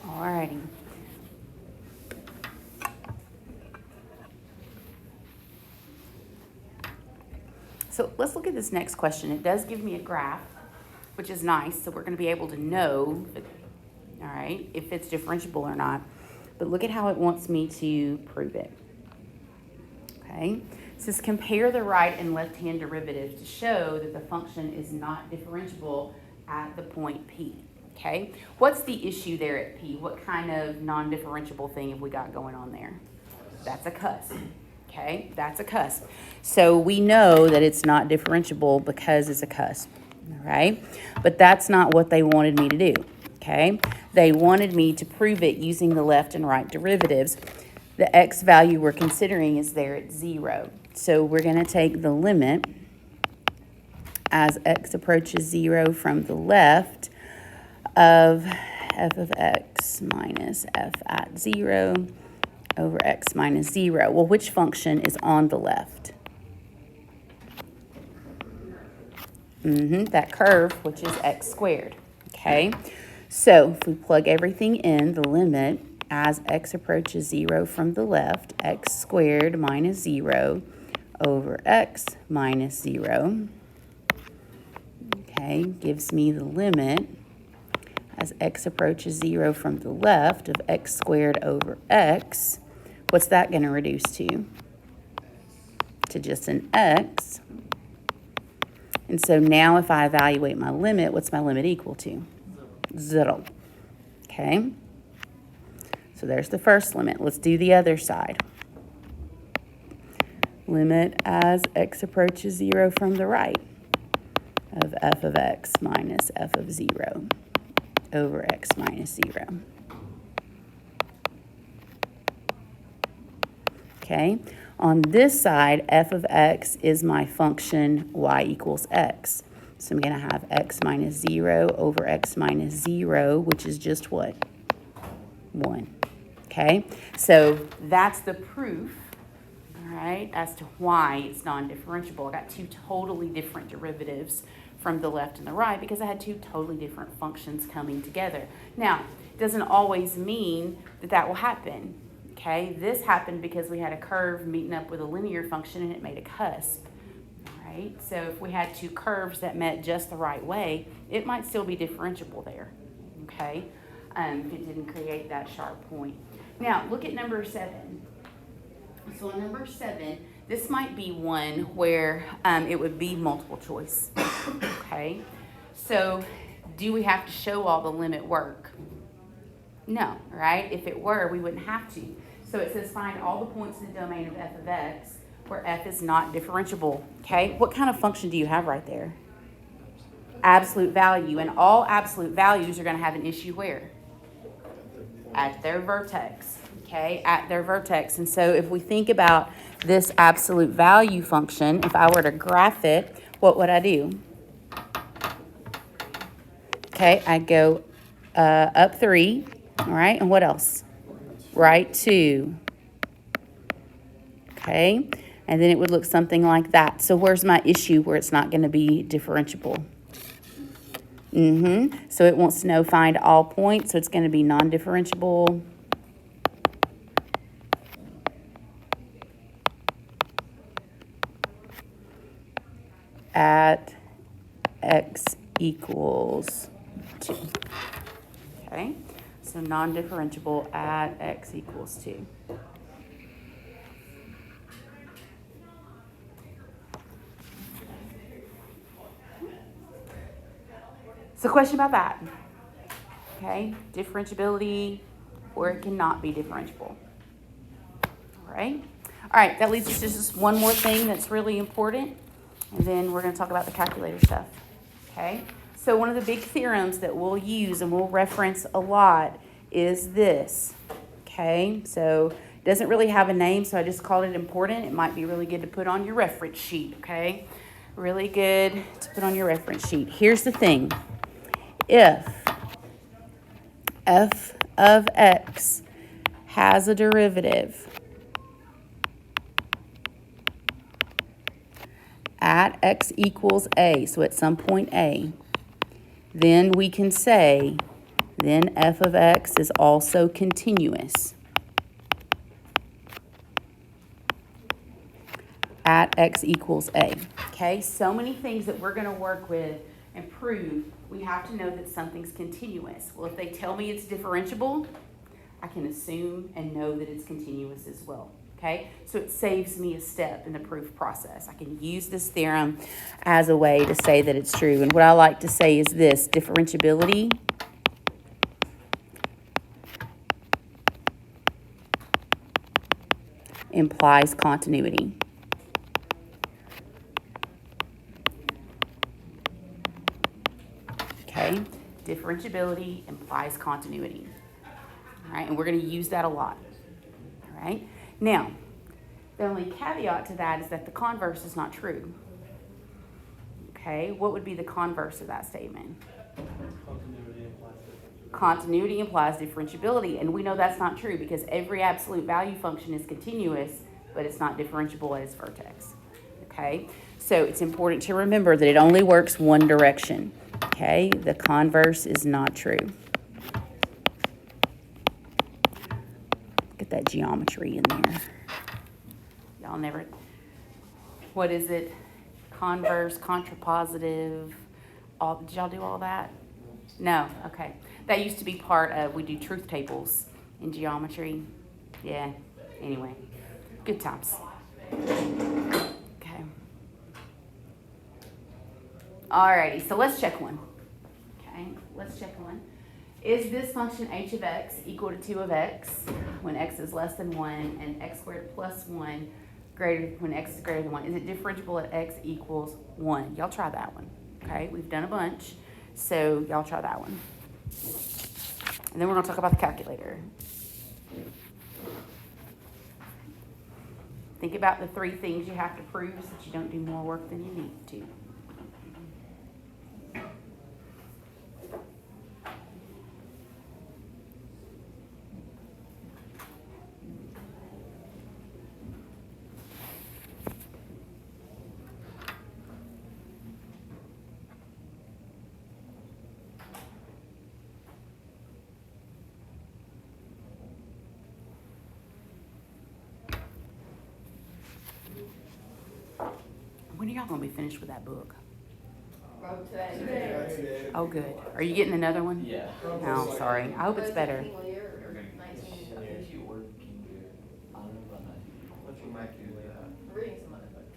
Alrighty. So let's look at this next question. It does give me a graph, which is nice. So we're going to be able to know, all right, if it's differentiable or not. But look at how it wants me to prove it. Okay. It says compare the right and left-hand derivatives to show that the function is not differentiable at the point P. Okay, what's the issue there at P? What kind of non-differentiable thing have we got going on there? That's a cusp. Okay, that's a cusp. So we know that it's not differentiable because it's a cusp. All right, but that's not what they wanted me to do. Okay, they wanted me to prove it using the left and right derivatives. The x value we're considering is there at 0. So we're going to take the limit as x approaches 0 from the left of f of x minus f at 0 over x minus 0. Well, which function is on the left? That curve, which is x squared. Okay, so if we plug everything in, the limit as x approaches 0 from the left, x squared minus 0 over x minus 0, okay, gives me the limit as x approaches 0 from the left of x squared over x. What's that going to reduce to? To just an x. And so now if I evaluate my limit, what's my limit equal to? 0. Okay? So there's the first limit. Let's do the other side. Limit as x approaches 0 from the right of f of x minus f of 0 over x minus 0. Okay, on this side, f of x is my function y equals x. So I'm going to have x minus 0 over x minus 0, which is just what? 1. Okay, so that's the proof, all right, as to why it's non-differentiable. I got two totally different derivatives from the left and the right because I had two totally different functions coming together. Now, it doesn't always mean that that will happen. Okay, this happened because we had a curve meeting up with a linear function and it made a cusp. All right, so if we had two curves that met just the right way, it might still be differentiable there. Okay, if it didn't create that sharp point. Now, look at number 7. So on number 7, this might be one where it would be multiple choice. Okay, so do we have to show all the limit work? No, right? If it were, we wouldn't have to. So it says find all the points in the domain of f of x where f is not differentiable. Okay, what kind of function do you have right there? Absolute value. And all absolute values are going to have an issue where? At their vertex. Okay, at their vertex. And so if we think about this absolute value function, if I were to graph it, what would I do? Okay, I'd go up 3, all right, and what else? Right 2. Okay, and then it would look something like that. So where's my issue where it's not going to be differentiable? So it wants to know find all points, so it's going to be non-differentiable. At x equals 2. Okay, so non-differentiable at x equals 2. So question about that. Okay, differentiability, or it cannot be differentiable. All right, that leads us to just one more thing that's really important, and then we're going to talk about the calculator stuff. Okay, so one of the big theorems that we'll use and we'll reference a lot is this. Okay, so it doesn't really have a name, so I just called it important. It might be really good to put on your reference sheet. Okay, really good to put on your reference sheet. Here's the thing. If f of x has a derivative at x equals a, so at some point a, then we can say, then f of x is also continuous at x equals a. Okay, so many things that we're going to work with and prove. We have to know that something's continuous. Well, if they tell me it's differentiable, I can assume and know that it's continuous as well. Okay, so it saves me a step in the proof process. I can use this theorem as a way to say that it's true. And what I like to say is this: differentiability implies continuity. Okay, differentiability implies continuity. All right, and we're going to use that a lot. All right, now, the only caveat to that is that the converse is not true. Okay, what would be the converse of that statement? Continuity implies differentiability, and we know that's not true because every absolute value function is continuous, but it's not differentiable at its vertex. Okay, so it's important to remember that it only works one direction. Okay, the converse is not true. Get that geometry in there. Y'all never, what is it? Converse, contrapositive, all, did y'all do all that? No, okay. That used to be part of, we do truth tables in geometry. Yeah, anyway, good times. Okay. Alrighty, so let's check one. Okay, let's check one. Is this function h of x equal to 2 of x when x is less than 1 and x squared plus 1 greater when x is greater than 1? Is it differentiable at x equals 1? Y'all try that one. Okay, we've done a bunch, so y'all try that one. And then we're going to talk about the calculator. Think about the 3 things you have to prove so that you don't do more work than you need to. When are y'all going to be finished with that book? Today. Oh, good. Are you getting another one? Yeah. Oh, sorry. I hope it's better. I think she working here. I don't know about that. What you might do later. Reading some other book.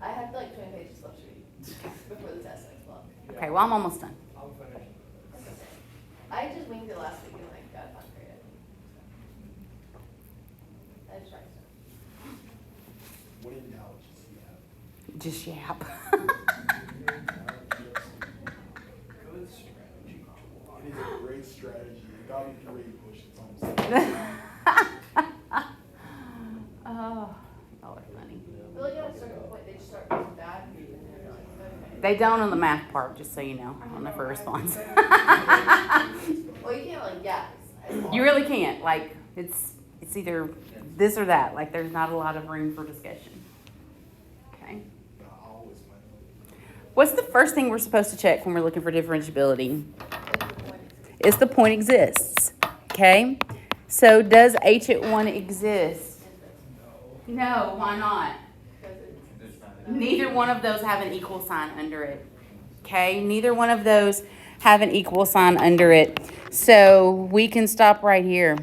I have like 20 pages left to read before the test next month. Okay, well, I'm almost done. I'll finish. just yap. Good strategy. It is a great strategy. It got me through 8 push-ups. Oh, y'all are funny. I feel like at a certain point, they just start doing bad. And they're like, okay. They don't on the math part, just so you know, on the first ones. Well, you can't like guess. You really can't, like, it's either this or that, like, there's not a lot of room for discussion. Okay. I always win. What's the first thing we're supposed to check when we're looking for differentiability? Is the point exists, okay? So does h at 1 exist? No, why not? Neither one of those have an equal sign under it, okay? Neither one of those have an equal sign under it. So we can stop right here.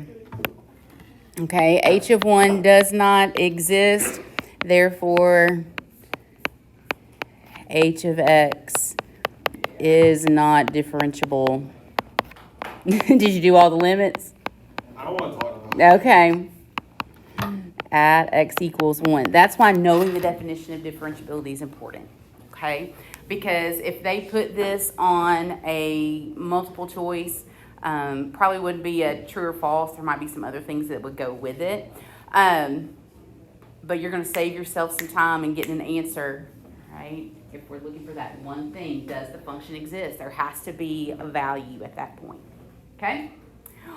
Okay, h of 1 does not exist, therefore h of x is not differentiable. Did you do all the limits? I don't want to talk about it. Okay. At x equals 1. That's why knowing the definition of differentiability is important, okay? Because if they put this on a multiple choice, probably wouldn't be a true or false. There might be some other things that would go with it. But you're going to save yourself some time in getting an answer, right? If we're looking for that one thing, does the function exist? There has to be a value at that point, okay?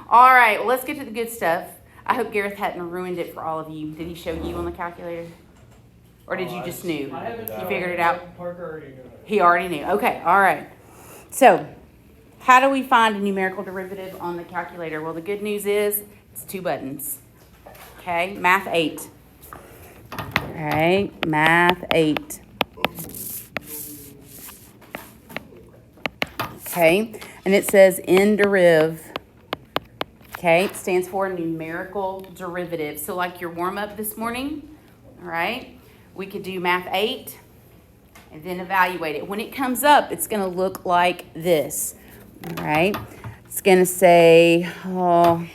All right, well, let's get to the good stuff. I hope Gareth hadn't ruined it for all of you. Did he show you on the calculator? Or did you just knew? I haven't. You figured it out? Parker already knew it. He already knew. Okay, all right. So, how do we find a numerical derivative on the calculator? Well, the good news is it's 2 buttons. Okay, Math 8. All right, Math 8. Okay, and it says nderiv. Okay, it stands for numerical derivative. So like your warm-up this morning, all right, we could do Math 8 and then evaluate it. When it comes up, it's going to look like this, all right? It's going to say, oh,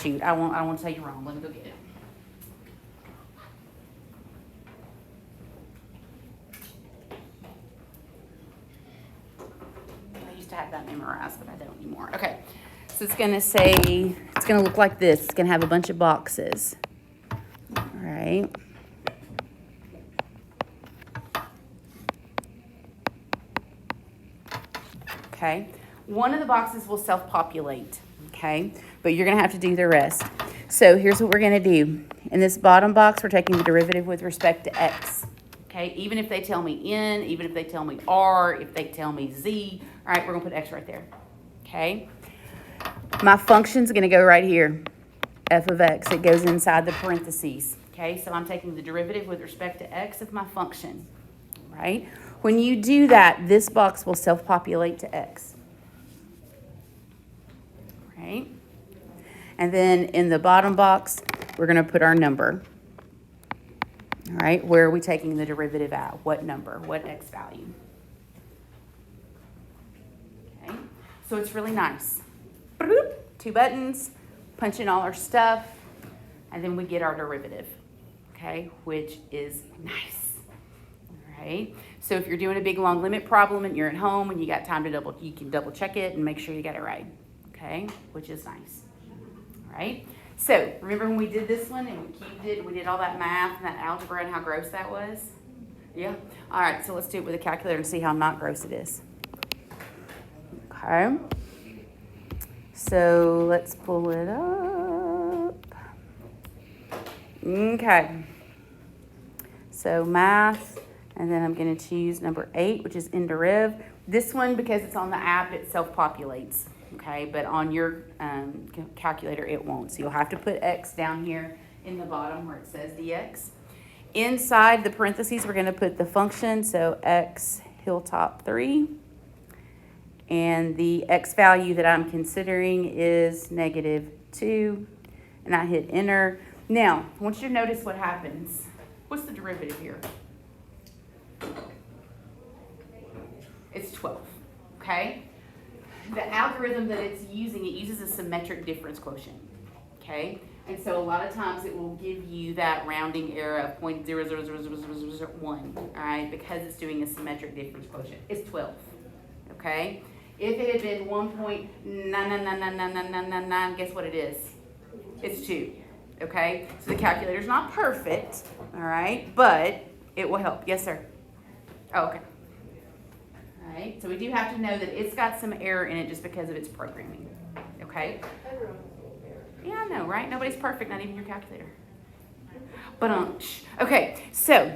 shoot, I won't tell you wrong. Let me go get it. I used to have that memorized, but I don't anymore. Okay. So it's going to say, it's going to look like this. It's going to have a bunch of boxes. All right. Okay. One of the boxes will self-populate, okay? But you're going to have to do the rest. So here's what we're going to do. In this bottom box, we're taking the derivative with respect to x, okay? Even if they tell me n, even if they tell me r, if they tell me z, all right, we're going to put x right there, okay? My function's going to go right here, f of x. It goes inside the parentheses, okay? So I'm taking the derivative with respect to x of my function, right? When you do that, this box will self-populate to x, right? And then in the bottom box, we're going to put our number, all right? Where are we taking the derivative at? What number? What x value? Okay, so it's really nice. 2 buttons, punch in all our stuff, and then we get our derivative, okay, which is nice, all right? So if you're doing a big long limit problem and you're at home and you got time to you can double check it and make sure you got it right, okay, which is nice, all right? So remember when we did this one and we did all that math and that algebra and how gross that was? Yeah? All right, so let's do it with a calculator and see how not gross it is. Okay. So let's pull it up. Okay. So math, and then I'm going to choose number 8, which is nderiv. This one, because it's on the app, it self-populates. Okay, but on your calculator, it won't. So you'll have to put x down here in the bottom where it says dx. Inside the parentheses, we're going to put the function, so x hilltop 3. And the x value that I'm considering is -2. And I hit enter. Now, I want you to notice what happens. What's the derivative here? It's 12, okay? The algorithm that it's using, it uses a symmetric difference quotient, okay? And so a lot of times it will give you that rounding error of 0.000001, all right, because it's doing a symmetric difference quotient. It's 12, okay? If it had been 1.9999999, guess what it is? It's 2, okay? So the calculator's not perfect, all right, but it will help. Yes, sir? Oh, okay. All right, so we do have to know that it's got some error in it just because of its programming, okay? Yeah, I know, right? Nobody's perfect, not even your calculator. But okay, so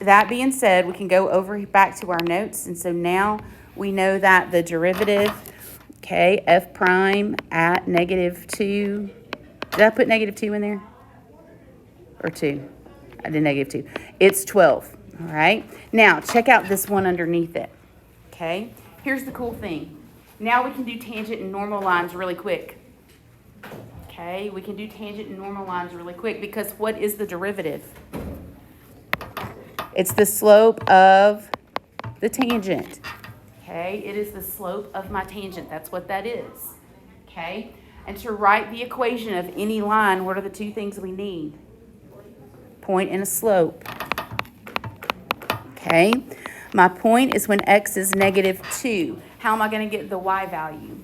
that being said, we can go over back to our notes. And so now we know that the derivative, okay, f prime at -2. Did I put -2 in there? Or 2? I did -2. It's 12, all right? Now, check out this one underneath it, okay? Here's the cool thing. Now we can do tangent and normal lines really quick. Okay, we can do tangent and normal lines really quick because what is the derivative? It's the slope of the tangent. Okay, it is the slope of my tangent. That's what that is. Okay, and to write the equation of any line, what are the two things we need? Point and a slope. Okay, my point is when x is -2. How am I going to get the y value?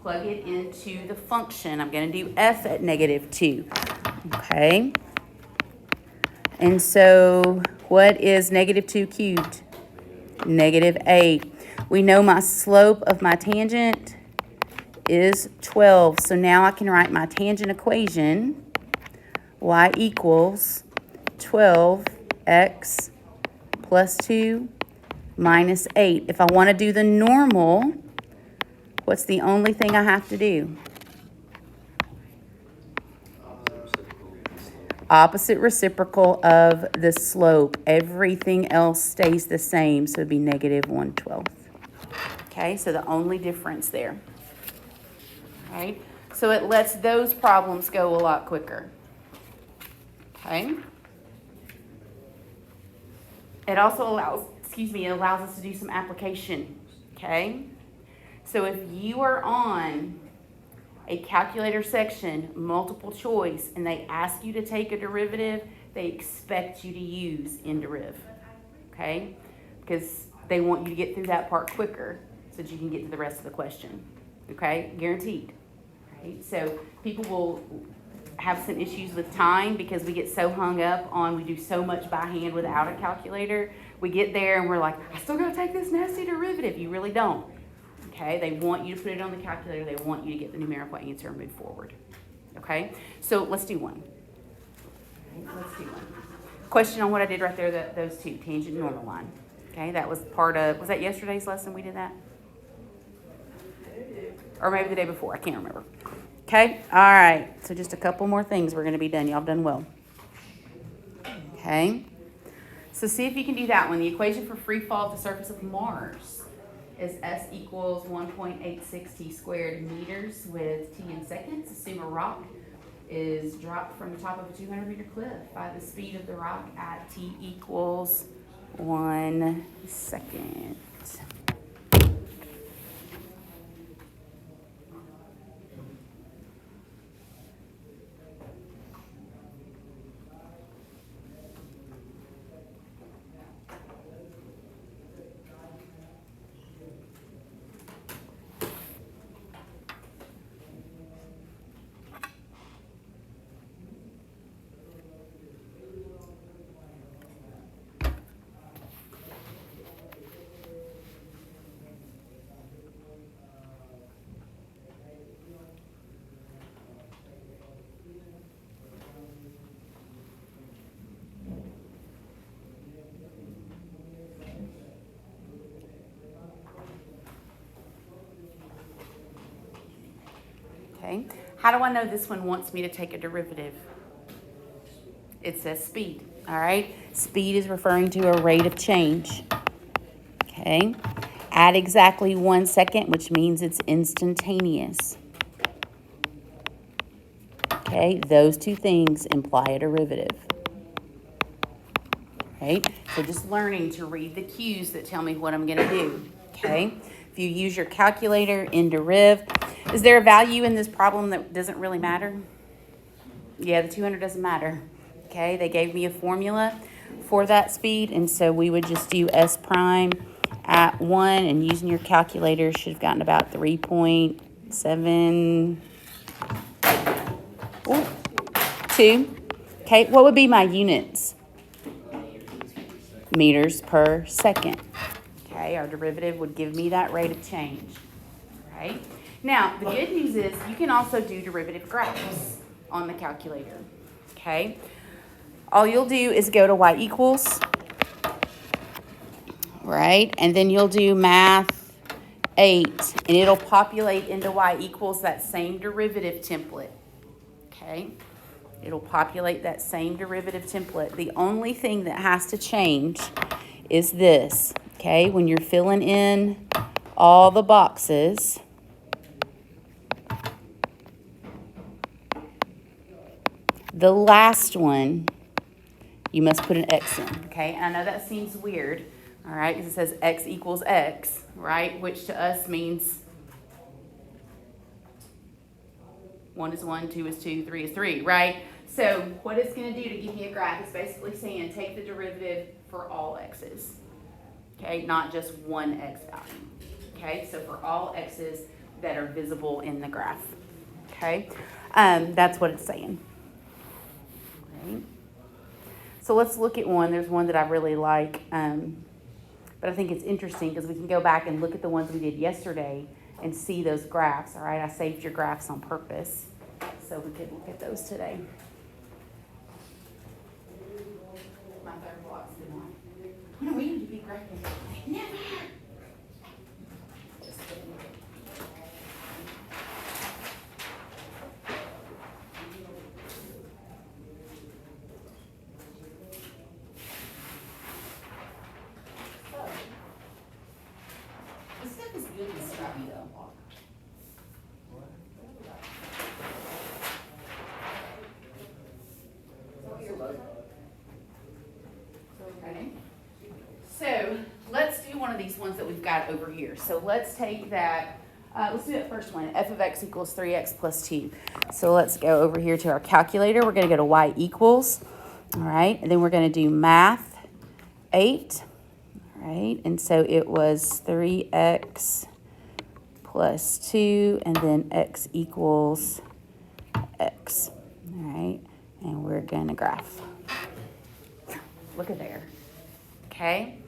Plug it into the function. I'm going to do f at -2. Okay. And so what is -2 cubed? -8. We know my slope of my tangent is 12. So now I can write my tangent equation. Y equals 12x plus 2 minus 8. If I want to do the normal, what's the only thing I have to do? Opposite reciprocal of the slope. Everything else stays the same, so it'd be -1/12. Okay, so the only difference there. All right, so it lets those problems go a lot quicker. Okay. It also allows, it allows us to do some application. Okay. So if you are on a calculator section, multiple choice, and they ask you to take a derivative, they expect you to use inderiv, okay? Because they want you to get through that part quicker so that you can get to the rest of the question, okay? Guaranteed, right? So people will have some issues with time because we get so hung up on we do so much by hand without a calculator. We get there and we're like, I still gotta take this nasty derivative. You really don't. Okay, they want you to put it on the calculator. They want you to get the numerical answer and move forward. Okay, so let's do one. Let's do one. Question on what I did right there, those two, tangent and normal line. Okay, that was part of, was that yesterday's lesson we did that? Or maybe the day before, I can't remember. Okay, all right, so just a couple more things. We're going to be done. Y'all have done well. Okay, so see if you can do that one. The equation for free fall of the surface of Mars is S equals 1.86 t squared meters with t in seconds. Assume a rock is dropped from the top of a 200-meter cliff by the speed of the rock at t equals 1 second. Okay, how do I know this one wants me to take a derivative? It says speed, all right? Speed is referring to a rate of change, okay? At exactly 1 second, which means it's instantaneous. Okay, those two things imply a derivative. Right? So just learning to read the cues that tell me what I'm going to do, okay? If you use your calculator in deriv, is there a value in this problem that doesn't really matter? Yeah, the 200 doesn't matter. Okay, they gave me a formula for that speed, and so we would just do S prime at 1, and using your calculator should have gotten about 3.7, 2. Okay, what would be my units? Meters per second. Okay, our derivative would give me that rate of change. Right? Now, the good news is you can also do derivative graphs on the calculator. Okay? All you'll do is go to y equals, right? And then you'll do math 8, and it'll populate into y equals that same derivative template. Okay? It'll populate that same derivative template. The only thing that has to change is this. Okay? When you're filling in all the boxes, the last one, you must put an X in, okay? And I know that seems weird, all right, because it says X equals X, right? Which to us means 1 is 1, 2 is 2, 3 is 3, right? So what it's going to do to give me a graph is basically saying take the derivative for all X's, okay? Not just one X value, okay? So for all X's that are visible in the graph, okay? That's what it's saying. Right. So let's look at one. There's one that I really like, but I think it's interesting because we can go back and look at the ones we did yesterday and see those graphs, all right? I saved your graphs on purpose so we could look at those today. My third block's been on. When are we going to be graphing? Never! Just kidding. This stuff is good and scrappy though. Okay. So let's do one of these ones that we've got over here. So let's take that, let's do that first one. F of x equals 3x plus 2. So let's go over here to our calculator. We're going to go to y equals. All right. And then we're going to do math 8. Right, and so it was 3x plus 2, and then x equals x. All right, and we're going to graph. Look at there. Okay,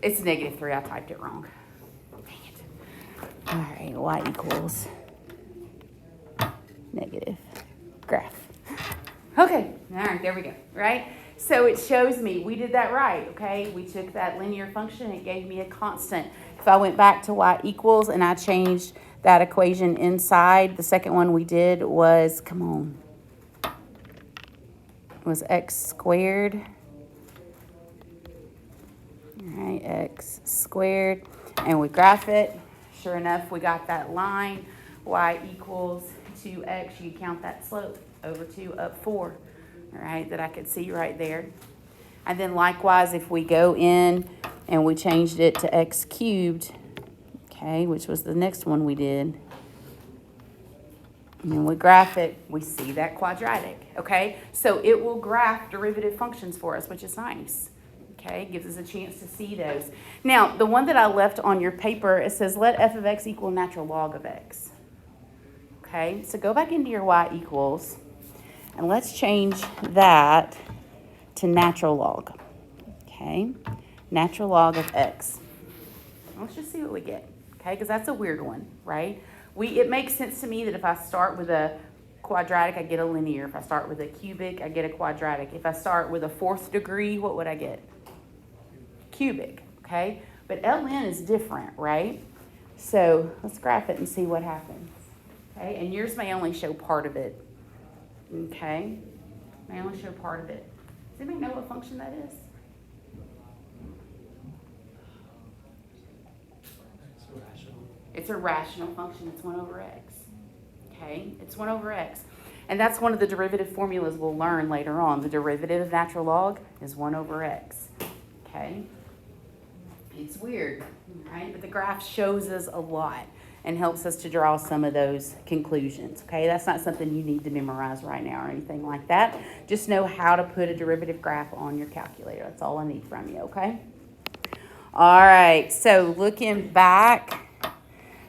it's -3. I typed it wrong. Dang it. All right, y equals negative graph. Okay, all right, there we go, right? So it shows me we did that right, okay? We took that linear function, it gave me a constant. If I went back to y equals and I changed that equation inside, the second one we did was, come on, was x squared. All right, x squared, and we graph it. Sure enough, we got that line, y equals 2x. You count that slope, over 2, up 4. All right, that I could see right there. And then likewise, if we go in and we changed it to x cubed, okay, which was the next one we did, and then we graph it, we see that quadratic, okay? So it will graph derivative functions for us, which is nice, okay? Gives us a chance to see those. Now, the one that I left on your paper, it says let f of x equal natural log of x, okay? So go back into your y equals. And let's change that to natural log, okay? Natural log of x. Let's just see what we get, okay? Because that's a weird one, right? It makes sense to me that if I start with a quadratic, I get a linear. If I start with a cubic, I get a quadratic. If I start with a 4th degree, what would I get? Cubic, okay? But ln is different, right? So let's graph it and see what happens, okay? And yours may only show part of it. Okay, I only show part of it. Does anybody know what function that is? It's a rational function. It's 1 over x. Okay, it's 1 over x. And that's one of the derivative formulas we'll learn later on. The derivative of natural log is 1 over x. Okay, it's weird, right? But the graph shows us a lot. and helps us to draw some of those conclusions, okay? That's not something you need to memorize right now or anything like that. Just know how to put a derivative graph on your calculator. That's all I need from you, okay? All right, so looking back,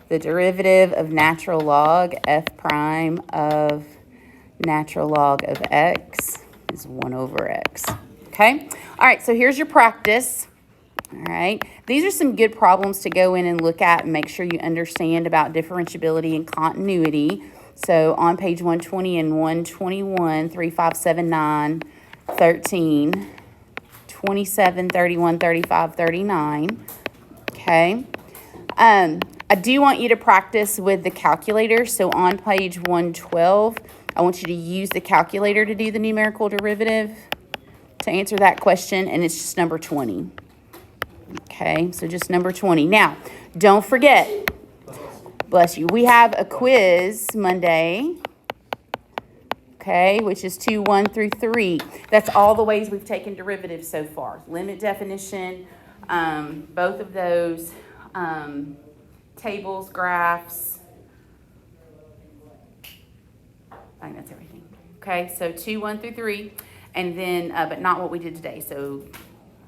the derivative of natural log f prime of natural log of x is 1 over x, okay? All right, so here's your practice. All right, these are some good problems to go in and look at and make sure you understand about differentiability and continuity. So on page 120 and 121, 3, 5, 7, 9, 13, 27, 31, 35, 39, okay? I do want you to practice with the calculator. So on page 112, I want you to use the calculator to do the numerical derivative to answer that question, and it's just number 20. Okay, so just number 20. Now, don't forget, bless you, we have a quiz Monday, okay, which is 2, 1 through 3. That's all the ways we've taken derivatives so far. Limit definition, both of those, tables, graphs. I think that's everything. Okay, so 2, 1 through 3, and then, but not what we did today. So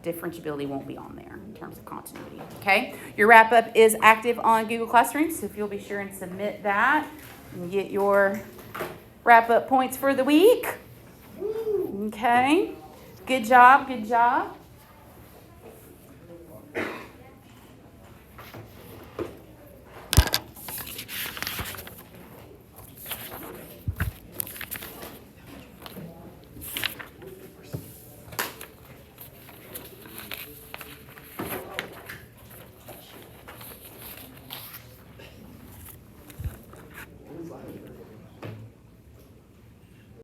differentiability won't be on there in terms of continuity. Okay, your wrap up is active on Google Classroom, so if you'll be sure and submit that and get your wrap up points for the week. Okay, good job, good job.